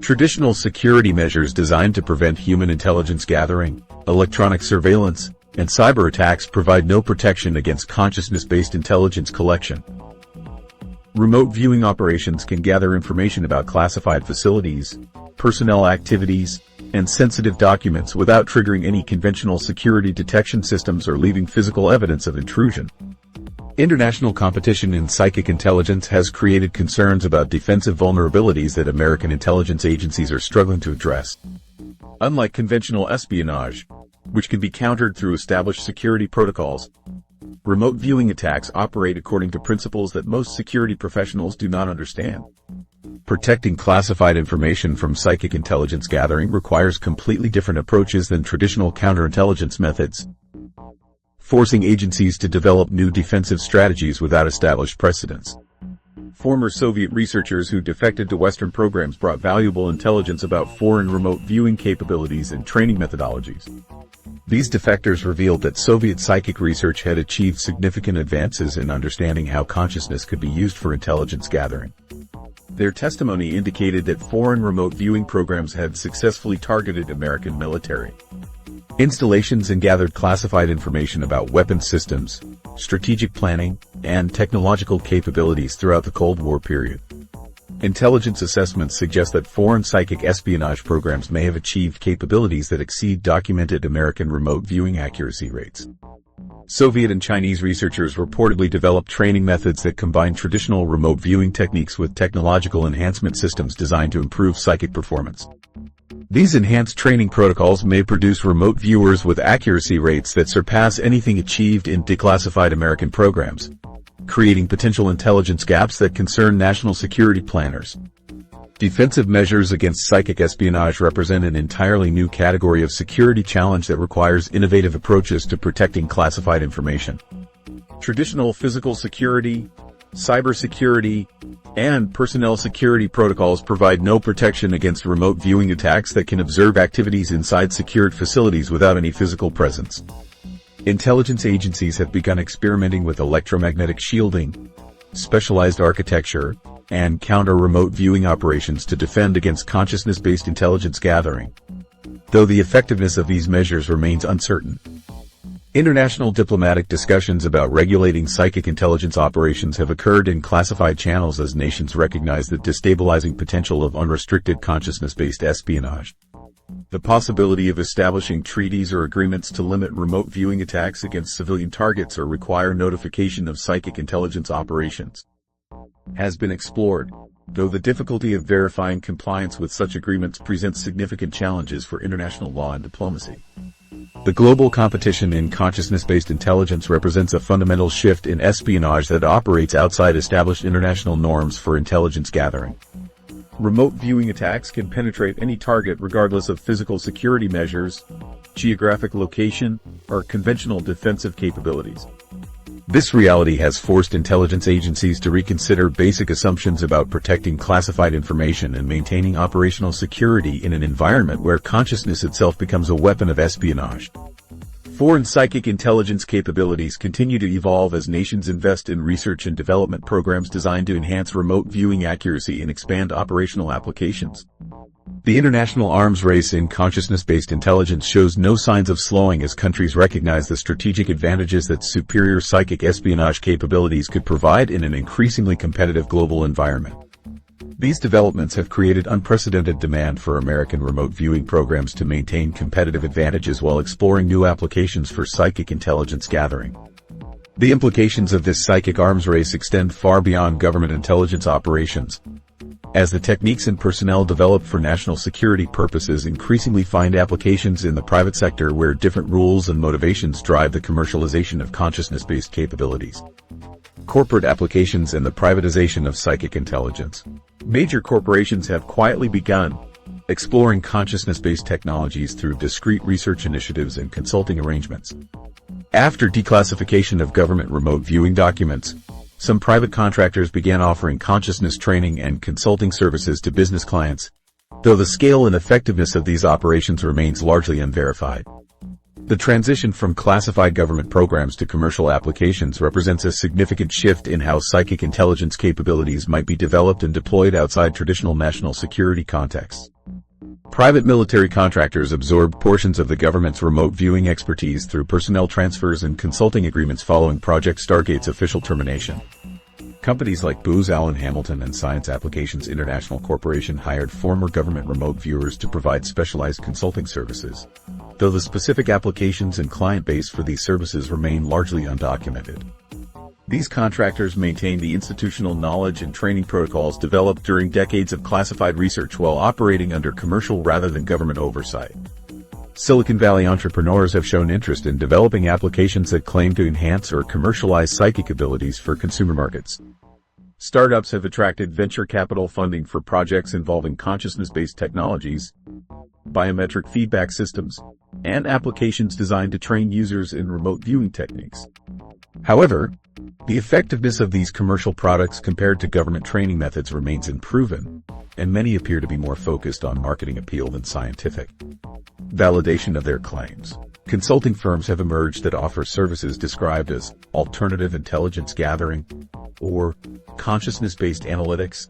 Traditional security measures designed to prevent human intelligence gathering, electronic surveillance, and cyber attacks provide no protection against consciousness-based intelligence collection. Remote viewing operations can gather information about classified facilities, personnel activities, and sensitive documents without triggering any conventional security detection systems or leaving physical evidence of intrusion. International competition in psychic intelligence has created concerns about defensive vulnerabilities that American intelligence agencies are struggling to address. Unlike conventional espionage, which can be countered through established security protocols, remote viewing attacks operate according to principles that most security professionals do not understand. Protecting classified information from psychic intelligence gathering requires completely different approaches than traditional counterintelligence methods, forcing agencies to develop new defensive strategies without established precedents. Former Soviet researchers who defected to Western programs brought valuable intelligence about foreign remote viewing capabilities and training methodologies. These defectors revealed that Soviet psychic research had achieved significant advances in understanding how consciousness could be used for intelligence gathering. Their testimony indicated that foreign remote viewing programs had successfully targeted American military installations and gathered classified information about weapons systems, strategic planning, and technological capabilities throughout the Cold War period. Intelligence assessments suggest that foreign psychic espionage programs may have achieved capabilities that exceed documented American remote viewing accuracy rates. Soviet and Chinese researchers reportedly developed training methods that combine traditional remote viewing techniques with technological enhancement systems designed to improve psychic performance. These enhanced training protocols may produce remote viewers with accuracy rates that surpass anything achieved in declassified American programs, creating potential intelligence gaps that concern national security planners. Defensive measures against psychic espionage represent an entirely new category of security challenge that requires innovative approaches to protecting classified information. Traditional physical security, cybersecurity, and personnel security protocols provide no protection against remote viewing attacks that can observe activities inside secured facilities without any physical presence. Intelligence agencies have begun experimenting with electromagnetic shielding, specialized architecture, and counter-remote viewing operations to defend against consciousness-based intelligence gathering, though the effectiveness of these measures remains uncertain. International diplomatic discussions about regulating psychic intelligence operations have occurred in classified channels as nations recognize the destabilizing potential of unrestricted consciousness-based espionage. The possibility of establishing treaties or agreements to limit remote viewing attacks against civilian targets or require notification of psychic intelligence operations has been explored, though the difficulty of verifying compliance with such agreements presents significant challenges for international law and diplomacy. The global competition in consciousness-based intelligence represents a fundamental shift in espionage that operates outside established international norms for intelligence gathering. Remote viewing attacks can penetrate any target regardless of physical security measures, geographic location, or conventional defensive capabilities. This reality has forced intelligence agencies to reconsider basic assumptions about protecting classified information and maintaining operational security in an environment where consciousness itself becomes a weapon of espionage. Foreign psychic intelligence capabilities continue to evolve as nations invest in research and development programs designed to enhance remote viewing accuracy and expand operational applications. The international arms race in consciousness-based intelligence shows no signs of slowing as countries recognize the strategic advantages that superior psychic espionage capabilities could provide in an increasingly competitive global environment. These developments have created unprecedented demand for American remote viewing programs to maintain competitive advantages while exploring new applications for psychic intelligence gathering. The implications of this psychic arms race extend far beyond government intelligence operations, as the techniques and personnel developed for national security purposes increasingly find applications in the private sector where different rules and motivations drive the commercialization of consciousness-based capabilities. Corporate applications and the privatization of psychic intelligence. Major corporations have quietly begun exploring consciousness-based technologies through discrete research initiatives and consulting arrangements. After declassification of government remote viewing documents, some private contractors began offering consciousness training and consulting services to business clients, though the scale and effectiveness of these operations remains largely unverified. The transition from classified government programs to commercial applications represents a significant shift in how psychic intelligence capabilities might be developed and deployed outside traditional national security contexts. Private military contractors absorbed portions of the government's remote viewing expertise through personnel transfers and consulting agreements following Project Stargate's official termination. Companies like Booz Allen Hamilton and Science Applications International Corporation hired former government remote viewers to provide specialized consulting services, though the specific applications and client base for these services remain largely undocumented. These contractors maintain the institutional knowledge and training protocols developed during decades of classified research while operating under commercial rather than government oversight. Silicon Valley entrepreneurs have shown interest in developing applications that claim to enhance or commercialize psychic abilities for consumer markets. Startups have attracted venture capital funding for projects involving consciousness-based technologies, biometric feedback systems, and applications designed to train users in remote viewing techniques. However, the effectiveness of these commercial products compared to government training methods remains unproven, and many appear to be more focused on marketing appeal than scientific validation of their claims. Consulting firms have emerged that offer services described as alternative intelligence gathering or consciousness-based analytics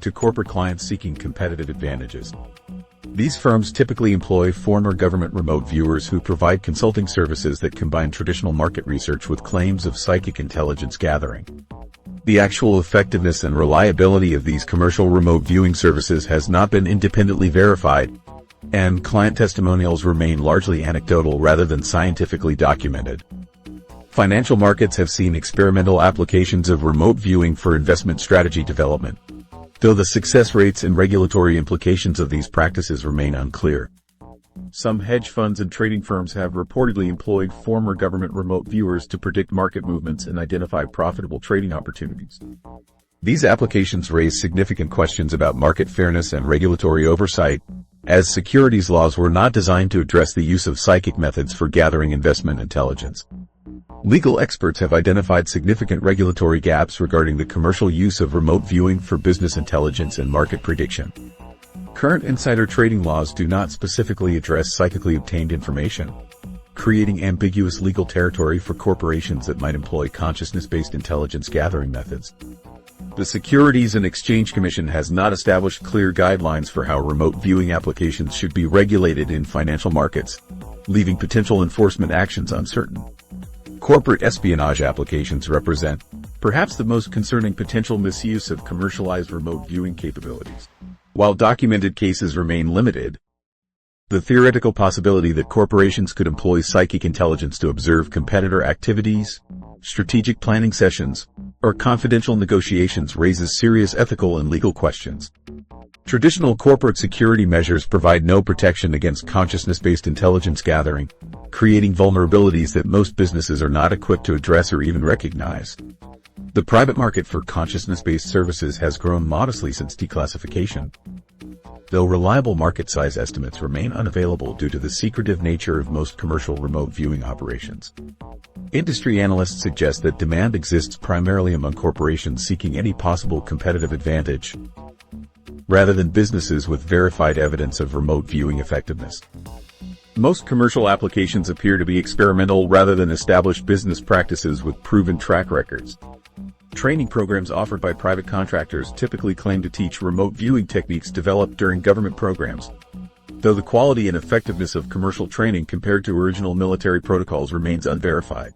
to corporate clients seeking competitive advantages. These firms typically employ former government remote viewers who provide consulting services that combine traditional market research with claims of psychic intelligence gathering. The actual effectiveness and reliability of these commercial remote viewing services has not been independently verified, and client testimonials remain largely anecdotal rather than scientifically documented. Financial markets have seen experimental applications of remote viewing for investment strategy development, though the success rates and regulatory implications of these practices remain unclear. Some hedge funds and trading firms have reportedly employed former government remote viewers to predict market movements and identify profitable trading opportunities. These applications raise significant questions about market fairness and regulatory oversight, as securities laws were not designed to address the use of psychic methods for gathering investment intelligence. Legal experts have identified significant regulatory gaps regarding the commercial use of remote viewing for business intelligence and market prediction. Current insider trading laws do not specifically address psychically obtained information, creating ambiguous legal territory for corporations that might employ consciousness-based intelligence gathering methods. The Securities and Exchange Commission has not established clear guidelines for how remote viewing applications should be regulated in financial markets, leaving potential enforcement actions uncertain. Corporate espionage applications represent perhaps the most concerning potential misuse of commercialized remote viewing capabilities. While documented cases remain limited, the theoretical possibility that corporations could employ psychic intelligence to observe competitor activities, strategic planning sessions, or confidential negotiations raises serious ethical and legal questions. Traditional corporate security measures provide no protection against consciousness-based intelligence gathering, creating vulnerabilities that most businesses are not equipped to address or even recognize. The private market for consciousness-based services has grown modestly since declassification, though reliable market size estimates remain unavailable due to the secretive nature of most commercial remote viewing operations. Industry analysts suggest that demand exists primarily among corporations seeking any possible competitive advantage, rather than businesses with verified evidence of remote viewing effectiveness. Most commercial applications appear to be experimental rather than established business practices with proven track records. Training programs offered by private contractors typically claim to teach remote viewing techniques developed during government programs, though the quality and effectiveness of commercial training compared to original military protocols remains unverified.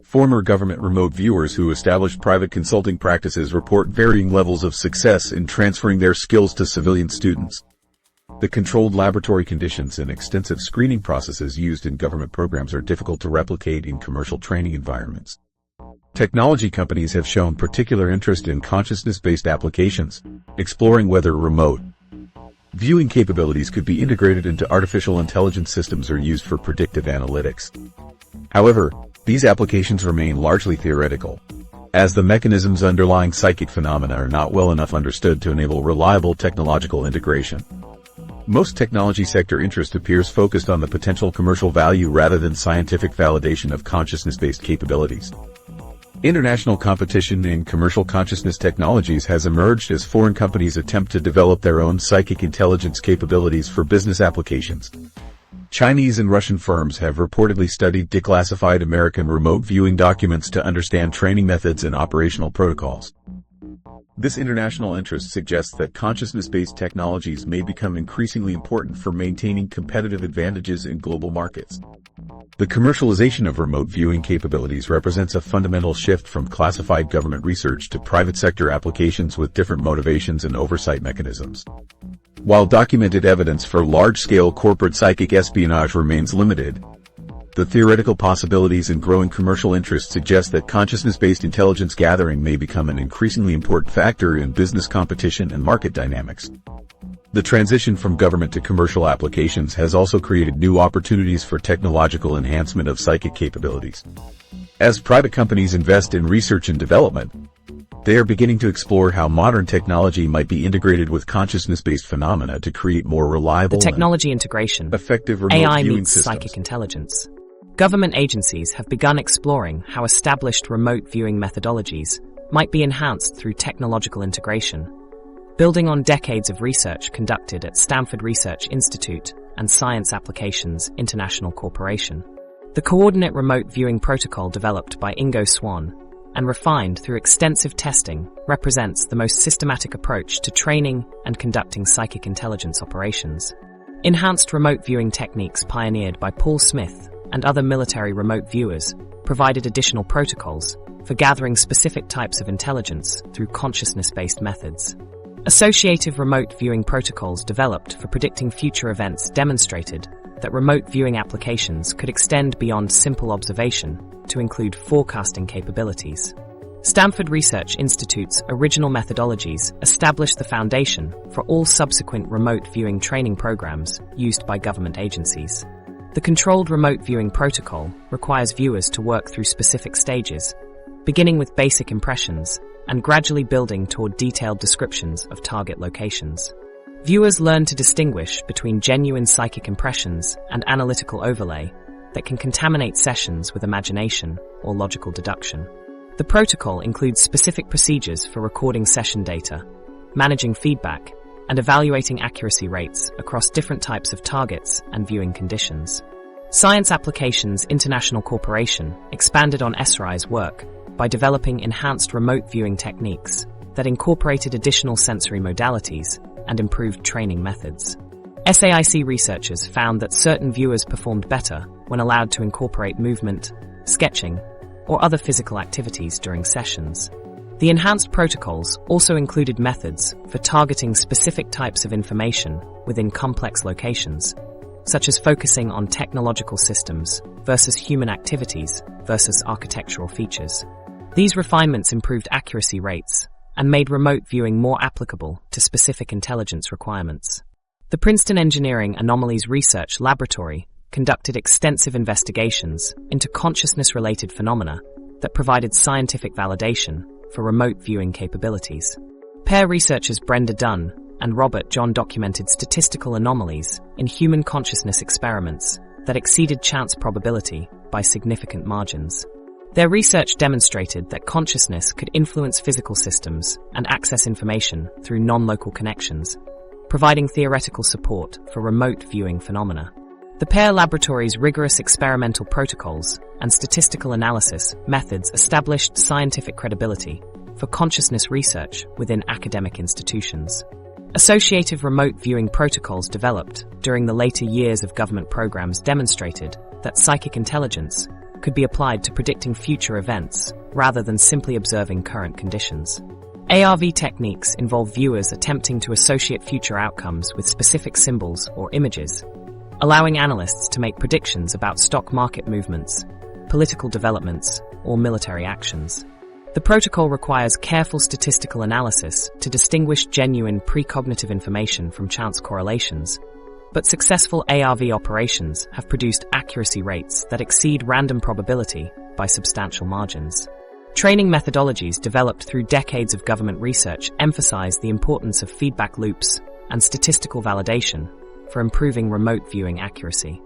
Former government remote viewers who established private consulting practices report varying levels of success in transferring their skills to civilian students. The controlled laboratory conditions and extensive screening processes used in government programs are difficult to replicate in commercial training environments. Technology companies have shown particular interest in consciousness-based applications, exploring whether remote viewing capabilities could be integrated into artificial intelligence systems or used for predictive analytics. However, these applications remain largely theoretical, as the mechanisms underlying psychic phenomena are not well enough understood to enable reliable technological integration. Most technology sector interest appears focused on the potential commercial value rather than scientific validation of consciousness-based capabilities. International competition in commercial consciousness technologies has emerged as foreign companies attempt to develop their own psychic intelligence capabilities for business applications. Chinese and Russian firms have reportedly studied declassified American remote viewing documents to understand training methods and operational protocols. This international interest suggests that consciousness-based technologies may become increasingly important for maintaining competitive advantages in global markets. The commercialization of remote viewing capabilities represents a fundamental shift from classified government research to private sector applications with different motivations and oversight mechanisms. While documented evidence for large-scale corporate psychic espionage remains limited, the theoretical possibilities and growing commercial interest suggest that consciousness-based intelligence gathering may become an increasingly important factor in business competition and market dynamics. The transition from government to commercial applications has also created new opportunities for technological enhancement of psychic capabilities. As private companies invest in research and development, they are beginning to explore how modern technology might be integrated with consciousness-based phenomena to create more reliable, the technology integration, effective remote AI viewing meets systems. psychic intelligence. Government agencies have begun exploring how established remote viewing methodologies might be enhanced through technological integration, building on decades of research conducted at Stanford Research Institute and Science Applications International Corporation. The Coordinate Remote Viewing Protocol developed by Ingo Swann and refined through extensive testing represents the most systematic approach to training and conducting psychic intelligence operations. Enhanced remote viewing techniques pioneered by Paul Smith and other military remote viewers provided additional protocols for gathering specific types of intelligence through consciousness-based methods. Associative remote viewing protocols developed for predicting future events demonstrated that remote viewing applications could extend beyond simple observation to include forecasting capabilities. Stanford Research Institute's original methodologies established the foundation for all subsequent remote viewing training programs used by government agencies. The Controlled Remote Viewing Protocol requires viewers to work through specific stages, beginning with basic impressions and gradually building toward detailed descriptions of target locations. Viewers learn to distinguish between genuine psychic impressions and analytical overlay that can contaminate sessions with imagination or logical deduction. The protocol includes specific procedures for recording session data, managing feedback, and evaluating accuracy rates across different types of targets and viewing conditions. Science Applications International Corporation expanded on SRI's work by developing enhanced remote viewing techniques that incorporated additional sensory modalities and improved training methods. SAIC researchers found that certain viewers performed better when allowed to incorporate movement, sketching, or other physical activities during sessions. The enhanced protocols also included methods for targeting specific types of information within complex locations, such as focusing on technological systems versus human activities versus architectural features. These refinements improved accuracy rates and made remote viewing more applicable to specific intelligence requirements. The Princeton Engineering Anomalies Research Laboratory conducted extensive investigations into consciousness-related phenomena that provided scientific validation for remote viewing capabilities. Pair researchers Brenda Dunn and Robert John documented statistical anomalies in human consciousness experiments that exceeded chance probability by significant margins. Their research demonstrated that consciousness could influence physical systems and access information through non-local connections, providing theoretical support for remote viewing phenomena. The pair laboratories' rigorous experimental protocols and statistical analysis methods established scientific credibility for consciousness research within academic institutions. Associative remote viewing protocols developed during the later years of government programs demonstrated that psychic intelligence could be applied to predicting future events rather than simply observing current conditions. ARV techniques involve viewers attempting to associate future outcomes with specific symbols or images, allowing analysts to make predictions about stock market movements, political developments, or military actions. The protocol requires careful statistical analysis to distinguish genuine precognitive information from chance correlations, but successful ARV operations have produced accuracy rates that exceed random probability by substantial margins. Training methodologies developed through decades of government research emphasize the importance of feedback loops and statistical validation for improving remote viewing accuracy.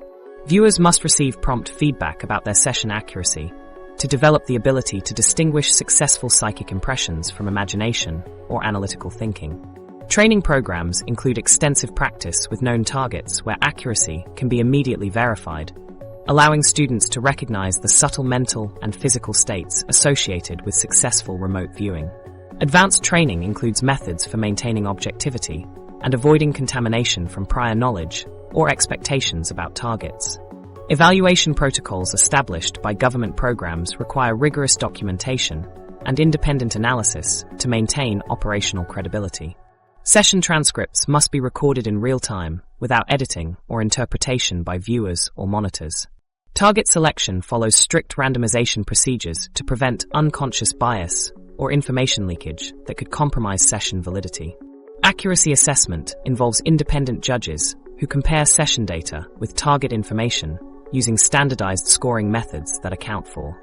Viewers must receive prompt feedback about their session accuracy to develop the ability to distinguish successful psychic impressions from imagination or analytical thinking. Training programs include extensive practice with known targets where accuracy can be immediately verified, allowing students to recognize the subtle mental and physical states associated with successful remote viewing. Advanced training includes methods for maintaining objectivity and avoiding contamination from prior knowledge or expectations about targets. Evaluation protocols established by government programs require rigorous documentation and independent analysis to maintain operational credibility. Session transcripts must be recorded in real time without editing or interpretation by viewers or monitors. Target selection follows strict randomization procedures to prevent unconscious bias or information leakage that could compromise session validity. Accuracy assessment involves independent judges who compare session data with target information using standardized scoring methods that account for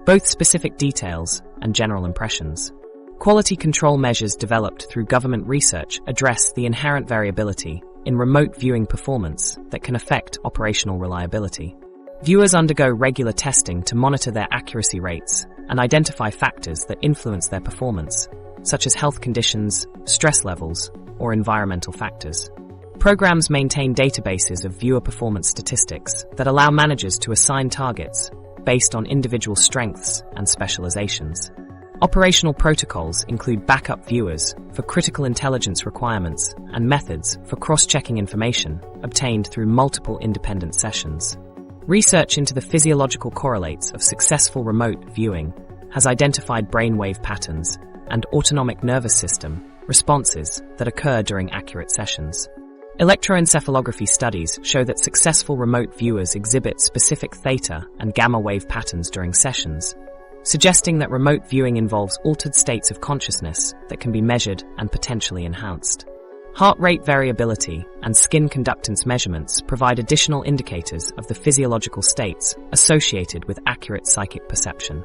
both specific details and general impressions. Quality control measures developed through government research address the inherent variability in remote viewing performance that can affect operational reliability. Viewers undergo regular testing to monitor their accuracy rates and identify factors that influence their performance, such as health conditions, stress levels, or environmental factors. Programs maintain databases of viewer performance statistics that allow managers to assign targets based on individual strengths and specializations. Operational protocols include backup viewers for critical intelligence requirements and methods for cross-checking information obtained through multiple independent sessions. Research into the physiological correlates of successful remote viewing has identified brainwave patterns and autonomic nervous system responses that occur during accurate sessions. Electroencephalography studies show that successful remote viewers exhibit specific theta and gamma wave patterns during sessions, suggesting that remote viewing involves altered states of consciousness that can be measured and potentially enhanced. Heart rate variability and skin conductance measurements provide additional indicators of the physiological states associated with accurate psychic perception.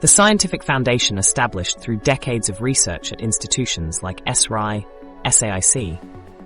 The scientific foundation established through decades of research at institutions like SRI, SAIC,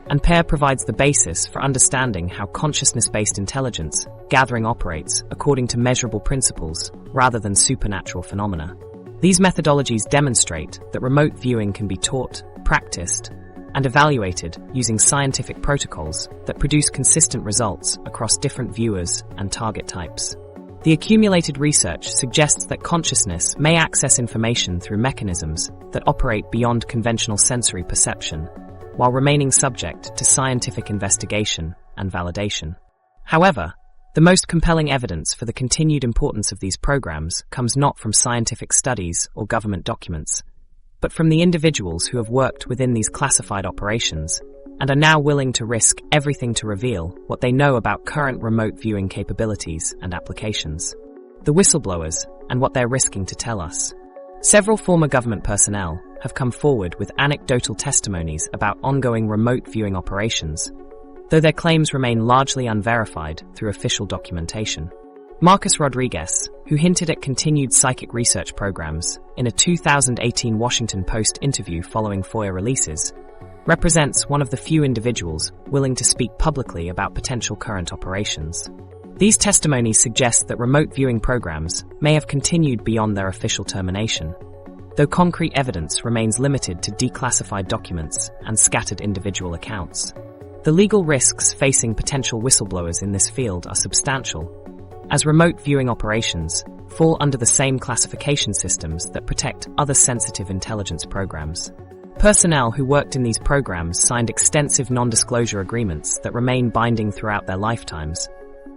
and PAIR provides the basis for understanding how consciousness-based intelligence gathering operates according to measurable principles rather than supernatural phenomena. These methodologies demonstrate that remote viewing can be taught, practiced, and evaluated using scientific protocols that produce consistent results across different viewers and target types. The accumulated research suggests that consciousness may access information through mechanisms that operate beyond conventional sensory perception, while remaining subject to scientific investigation and validation. However, the most compelling evidence for the continued importance of these programs comes not from scientific studies or government documents, but from the individuals who have worked within these classified operations and are now willing to risk everything to reveal what they know about current remote viewing capabilities and applications. The whistleblowers and what they're risking to tell us. Several former government personnel have come forward with anecdotal testimonies about ongoing remote viewing operations, though their claims remain largely unverified through official documentation. Marcus Rodriguez, who hinted at continued psychic research programs in a 2018 Washington Post interview following Foyer releases, represents one of the few individuals willing to speak publicly about potential current operations. These testimonies suggest that remote viewing programs may have continued beyond their official termination, though concrete evidence remains limited to declassified documents and scattered individual accounts. The legal risks facing potential whistleblowers in this field are substantial, as remote viewing operations fall under the same classification systems that protect other sensitive intelligence programs. Personnel who worked in these programs signed extensive non-disclosure agreements that remain binding throughout their lifetimes,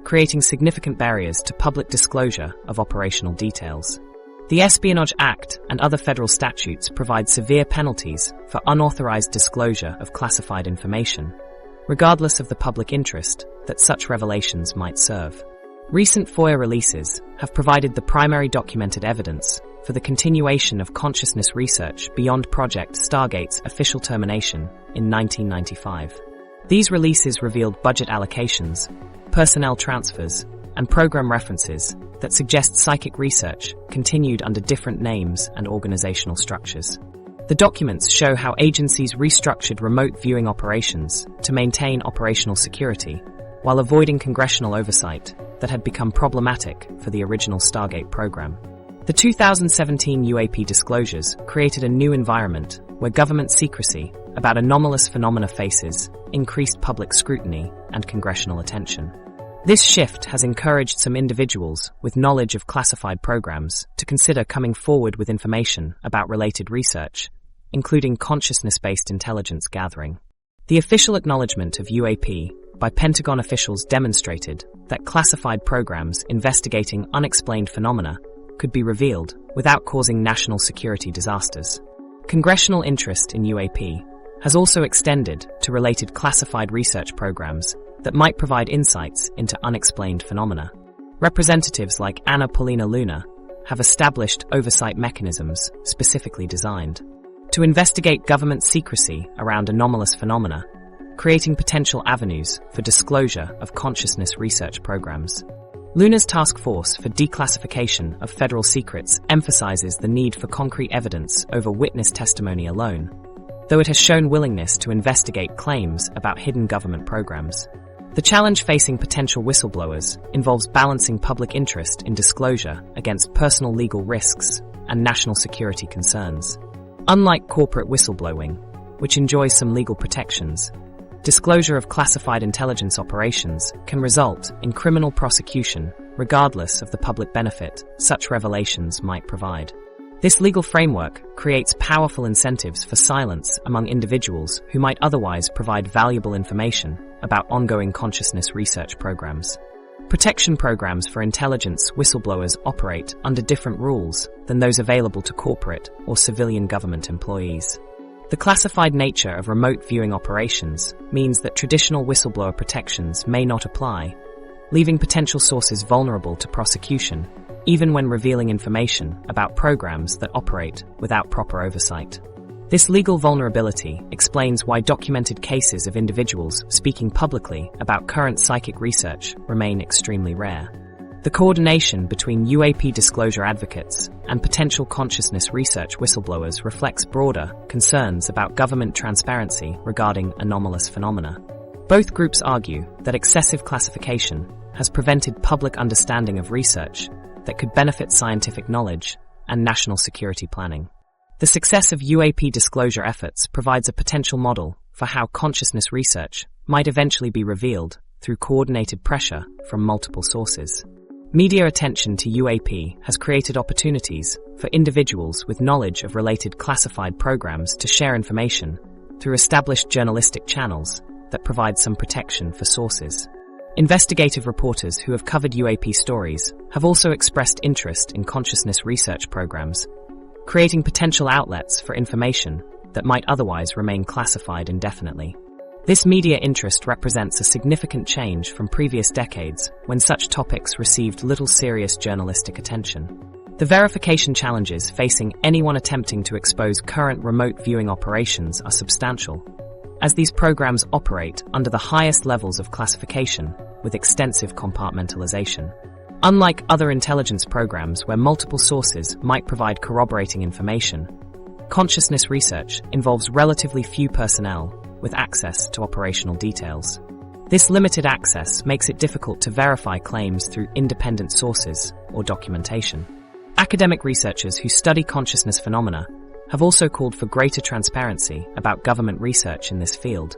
creating significant barriers to public disclosure of operational details. The Espionage Act and other federal statutes provide severe penalties for unauthorized disclosure of classified information, regardless of the public interest that such revelations might serve. Recent Foyer releases have provided the primary documented evidence for the continuation of consciousness research beyond Project Stargate's official termination in 1995. These releases revealed budget allocations, personnel transfers, and program references that suggest psychic research continued under different names and organizational structures. The documents show how agencies restructured remote viewing operations to maintain operational security while avoiding congressional oversight that had become problematic for the original Stargate program. The 2017 UAP disclosures created a new environment where government secrecy about anomalous phenomena faces increased public scrutiny and congressional attention. This shift has encouraged some individuals with knowledge of classified programs to consider coming forward with information about related research, including consciousness-based intelligence gathering. The official acknowledgment of UAP by Pentagon officials demonstrated that classified programs investigating unexplained phenomena could be revealed without causing national security disasters. Congressional interest in UAP has also extended to related classified research programs that might provide insights into unexplained phenomena. Representatives like Anna Paulina Luna have established oversight mechanisms specifically designed to investigate government secrecy around anomalous phenomena, creating potential avenues for disclosure of consciousness research programs. Luna's task force for declassification of federal secrets emphasizes the need for concrete evidence over witness testimony alone, though it has shown willingness to investigate claims about hidden government programs. The challenge facing potential whistleblowers involves balancing public interest in disclosure against personal legal risks and national security concerns. Unlike corporate whistleblowing, which enjoys some legal protections, disclosure of classified intelligence operations can result in criminal prosecution regardless of the public benefit such revelations might provide. This legal framework creates powerful incentives for silence among individuals who might otherwise provide valuable information about ongoing consciousness research programs. Protection programs for intelligence whistleblowers operate under different rules than those available to corporate or civilian government employees. The classified nature of remote viewing operations means that traditional whistleblower protections may not apply, leaving potential sources vulnerable to prosecution, even when revealing information about programs that operate without proper oversight. This legal vulnerability explains why documented cases of individuals speaking publicly about current psychic research remain extremely rare. The coordination between UAP disclosure advocates and potential consciousness research whistleblowers reflects broader concerns about government transparency regarding anomalous phenomena. Both groups argue that excessive classification has prevented public understanding of research that could benefit scientific knowledge and national security planning. The success of UAP disclosure efforts provides a potential model for how consciousness research might eventually be revealed through coordinated pressure from multiple sources. Media attention to UAP has created opportunities for individuals with knowledge of related classified programs to share information through established journalistic channels that provide some protection for sources. Investigative reporters who have covered UAP stories have also expressed interest in consciousness research programs, creating potential outlets for information that might otherwise remain classified indefinitely. This media interest represents a significant change from previous decades when such topics received little serious journalistic attention. The verification challenges facing anyone attempting to expose current remote viewing operations are substantial, as these programs operate under the highest levels of classification with extensive compartmentalization. Unlike other intelligence programs where multiple sources might provide corroborating information, consciousness research involves relatively few personnel with access to operational details. This limited access makes it difficult to verify claims through independent sources or documentation. Academic researchers who study consciousness phenomena have also called for greater transparency about government research in this field,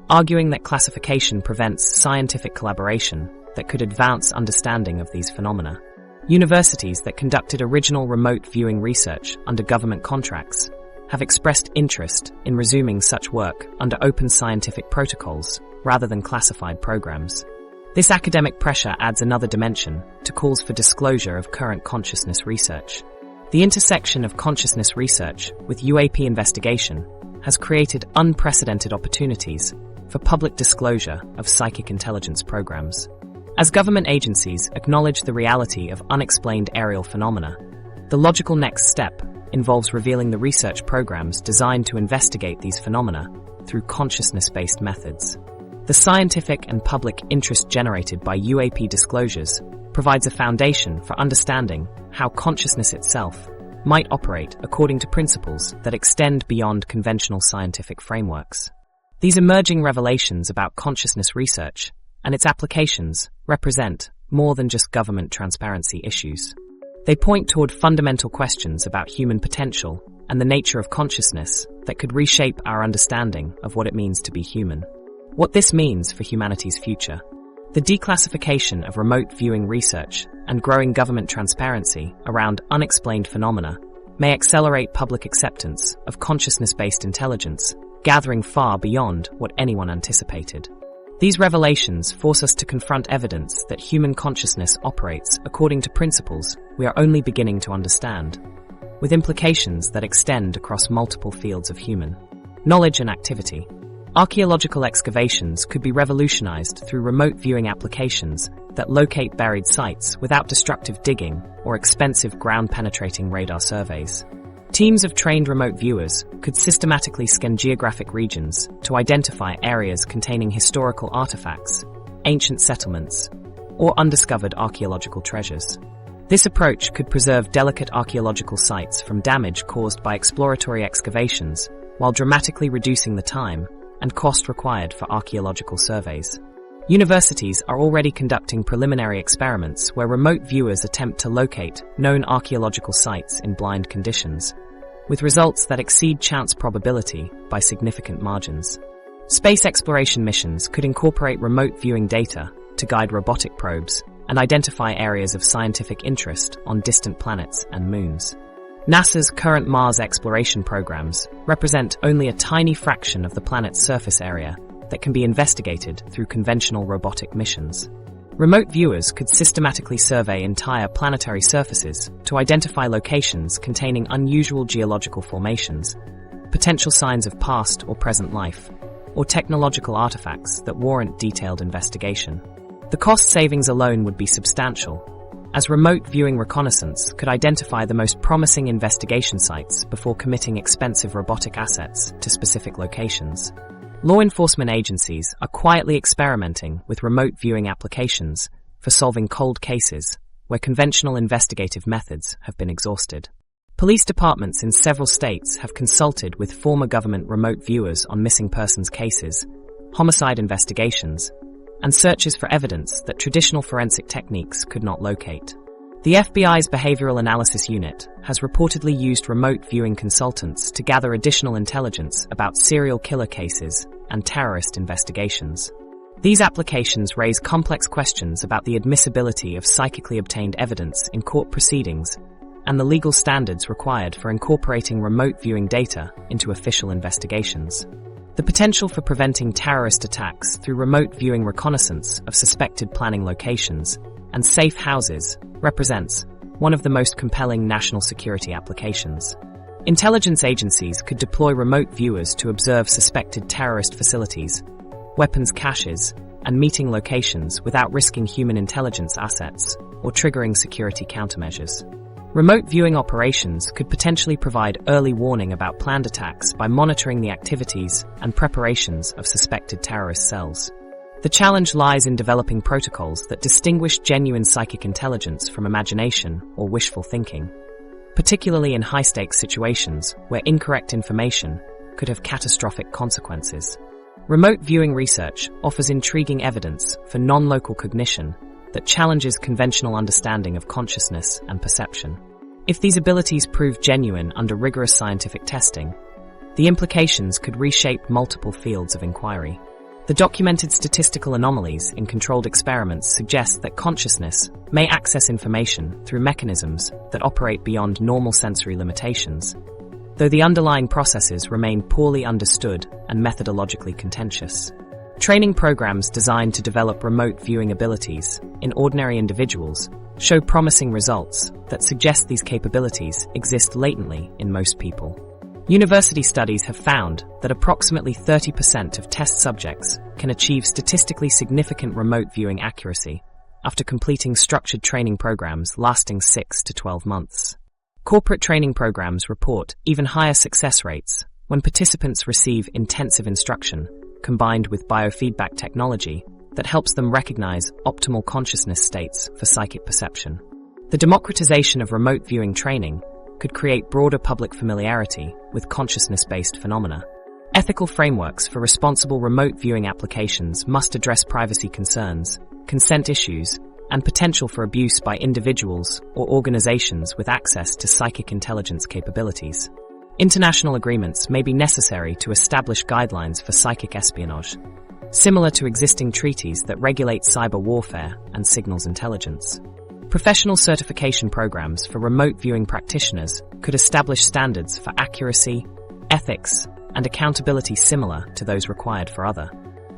arguing that classification prevents scientific collaboration that could advance understanding of these phenomena. Universities that conducted original remote viewing research under government contracts have expressed interest in resuming such work under open scientific protocols rather than classified programs. This academic pressure adds another dimension to calls for disclosure of current consciousness research. The intersection of consciousness research with UAP investigation has created unprecedented opportunities for public disclosure of psychic intelligence programs. As government agencies acknowledge the reality of unexplained aerial phenomena, the logical next step involves revealing the research programs designed to investigate these phenomena through consciousness-based methods. The scientific and public interest generated by UAP disclosures provides a foundation for understanding how consciousness itself might operate according to principles that extend beyond conventional scientific frameworks. These emerging revelations about consciousness research and its applications represent more than just government transparency issues. They point toward fundamental questions about human potential and the nature of consciousness that could reshape our understanding of what it means to be human. What this means for humanity's future. The declassification of remote viewing research and growing government transparency around unexplained phenomena may accelerate public acceptance of consciousness-based intelligence, gathering far beyond what anyone anticipated. These revelations force us to confront evidence that human consciousness operates according to principles we are only beginning to understand, with implications that extend across multiple fields of human knowledge and activity. Archaeological excavations could be revolutionized through remote viewing applications that locate buried sites without destructive digging or expensive ground-penetrating radar surveys. Teams of trained remote viewers could systematically scan geographic regions to identify areas containing historical artifacts, ancient settlements, or undiscovered archaeological treasures. This approach could preserve delicate archaeological sites from damage caused by exploratory excavations while dramatically reducing the time and cost required for archaeological surveys. Universities are already conducting preliminary experiments where remote viewers attempt to locate known archaeological sites in blind conditions, with results that exceed chance probability by significant margins. Space exploration missions could incorporate remote viewing data to guide robotic probes and identify areas of scientific interest on distant planets and moons. NASA's current Mars exploration programs represent only a tiny fraction of the planet's surface area that can be investigated through conventional robotic missions. Remote viewers could systematically survey entire planetary surfaces to identify locations containing unusual geological formations, potential signs of past or present life, or technological artifacts that warrant detailed investigation. The cost savings alone would be substantial, as remote viewing reconnaissance could identify the most promising investigation sites before committing expensive robotic assets to specific locations. Law enforcement agencies are quietly experimenting with remote viewing applications for solving cold cases where conventional investigative methods have been exhausted. Police departments in several states have consulted with former government remote viewers on missing persons cases, homicide investigations, and searches for evidence that traditional forensic techniques could not locate. The FBI's Behavioral Analysis Unit has reportedly used remote viewing consultants to gather additional intelligence about serial killer cases and terrorist investigations. These applications raise complex questions about the admissibility of psychically obtained evidence in court proceedings and the legal standards required for incorporating remote viewing data into official investigations. The potential for preventing terrorist attacks through remote viewing reconnaissance of suspected planning locations and safe houses represents one of the most compelling national security applications. Intelligence agencies could deploy remote viewers to observe suspected terrorist facilities, weapons caches, and meeting locations without risking human intelligence assets or triggering security countermeasures. Remote viewing operations could potentially provide early warning about planned attacks by monitoring the activities and preparations of suspected terrorist cells. The challenge lies in developing protocols that distinguish genuine psychic intelligence from imagination or wishful thinking, particularly in high-stakes situations where incorrect information could have catastrophic consequences. Remote viewing research offers intriguing evidence for non-local cognition that challenges conventional understanding of consciousness and perception. If these abilities prove genuine under rigorous scientific testing, the implications could reshape multiple fields of inquiry. The documented statistical anomalies in controlled experiments suggest that consciousness may access information through mechanisms that operate beyond normal sensory limitations, though the underlying processes remain poorly understood and methodologically contentious. Training programs designed to develop remote viewing abilities in ordinary individuals show promising results that suggest these capabilities exist latently in most people. University studies have found that approximately 30% of test subjects can achieve statistically significant remote viewing accuracy after completing structured training programs lasting 6 to 12 months. Corporate training programs report even higher success rates when participants receive intensive instruction combined with biofeedback technology that helps them recognize optimal consciousness states for psychic perception. The democratization of remote viewing training could create broader public familiarity with consciousness-based phenomena. Ethical frameworks for responsible remote viewing applications must address privacy concerns, consent issues, and potential for abuse by individuals or organizations with access to psychic intelligence capabilities. International agreements may be necessary to establish guidelines for psychic espionage, similar to existing treaties that regulate cyber warfare and signals intelligence. Professional certification programs for remote viewing practitioners could establish standards for accuracy, ethics, and accountability similar to those required for other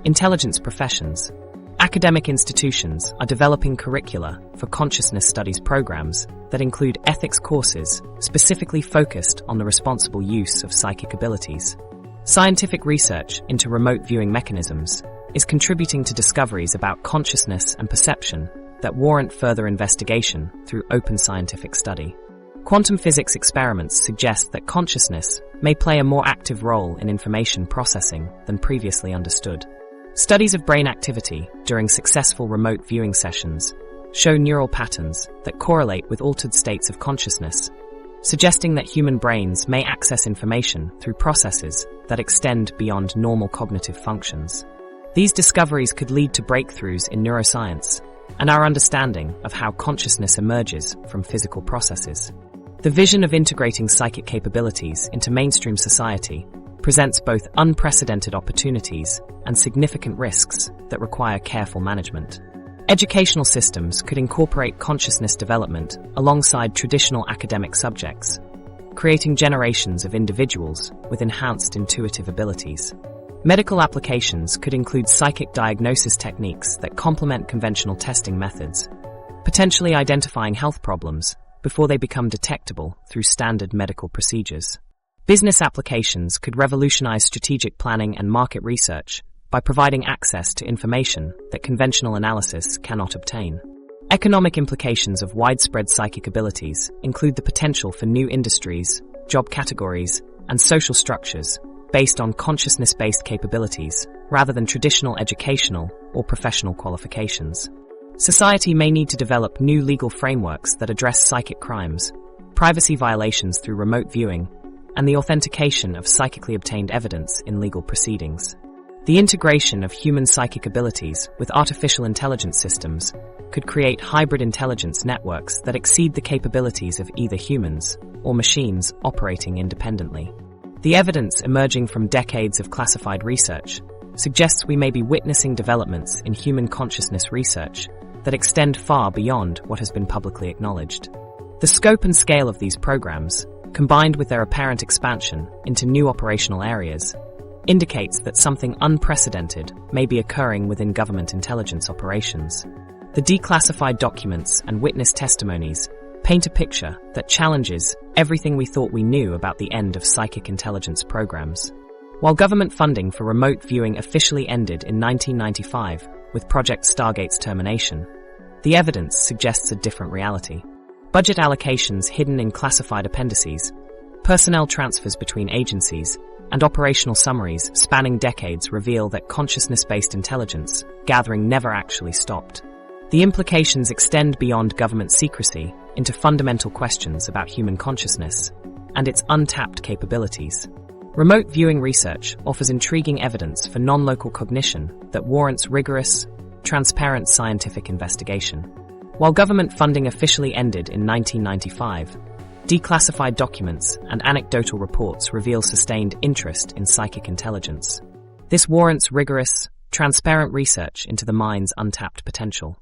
intelligence professions. Academic institutions are developing curricula for consciousness studies programs that include ethics courses specifically focused on the responsible use of psychic abilities. Scientific research into remote viewing mechanisms is contributing to discoveries about consciousness and perception that warrant further investigation through open scientific study. Quantum physics experiments suggest that consciousness may play a more active role in information processing than previously understood. Studies of brain activity during successful remote viewing sessions show neural patterns that correlate with altered states of consciousness, suggesting that human brains may access information through processes that extend beyond normal cognitive functions. These discoveries could lead to breakthroughs in neuroscience and our understanding of how consciousness emerges from physical processes. The vision of integrating psychic capabilities into mainstream society presents both unprecedented opportunities and significant risks that require careful management. Educational systems could incorporate consciousness development alongside traditional academic subjects, creating generations of individuals with enhanced intuitive abilities. Medical applications could include psychic diagnosis techniques that complement conventional testing methods, potentially identifying health problems before they become detectable through standard medical procedures. Business applications could revolutionize strategic planning and market research by providing access to information that conventional analysis cannot obtain. Economic implications of widespread psychic abilities include the potential for new industries, job categories, and social structures based on consciousness-based capabilities rather than traditional educational or professional qualifications. Society may need to develop new legal frameworks that address psychic crimes, privacy violations through remote viewing, and the authentication of psychically obtained evidence in legal proceedings. The integration of human psychic abilities with artificial intelligence systems could create hybrid intelligence networks that exceed the capabilities of either humans or machines operating independently. The evidence emerging from decades of classified research suggests we may be witnessing developments in human consciousness research that extend far beyond what has been publicly acknowledged. The scope and scale of these programs, combined with their apparent expansion into new operational areas, indicates that something unprecedented may be occurring within government intelligence operations. The declassified documents and witness testimonies paint a picture that challenges everything we thought we knew about the end of psychic intelligence programs. While government funding for remote viewing officially ended in 1995 with Project Stargate's termination, the evidence suggests a different reality. Budget allocations hidden in classified appendices, personnel transfers between agencies, and operational summaries spanning decades reveal that consciousness-based intelligence gathering never actually stopped. The implications extend beyond government secrecy into fundamental questions about human consciousness and its untapped capabilities. Remote viewing research offers intriguing evidence for non-local cognition that warrants rigorous, transparent scientific investigation. While government funding officially ended in 1995, declassified documents and anecdotal reports reveal sustained interest in psychic intelligence. This warrants rigorous, transparent research into the mind's untapped potential.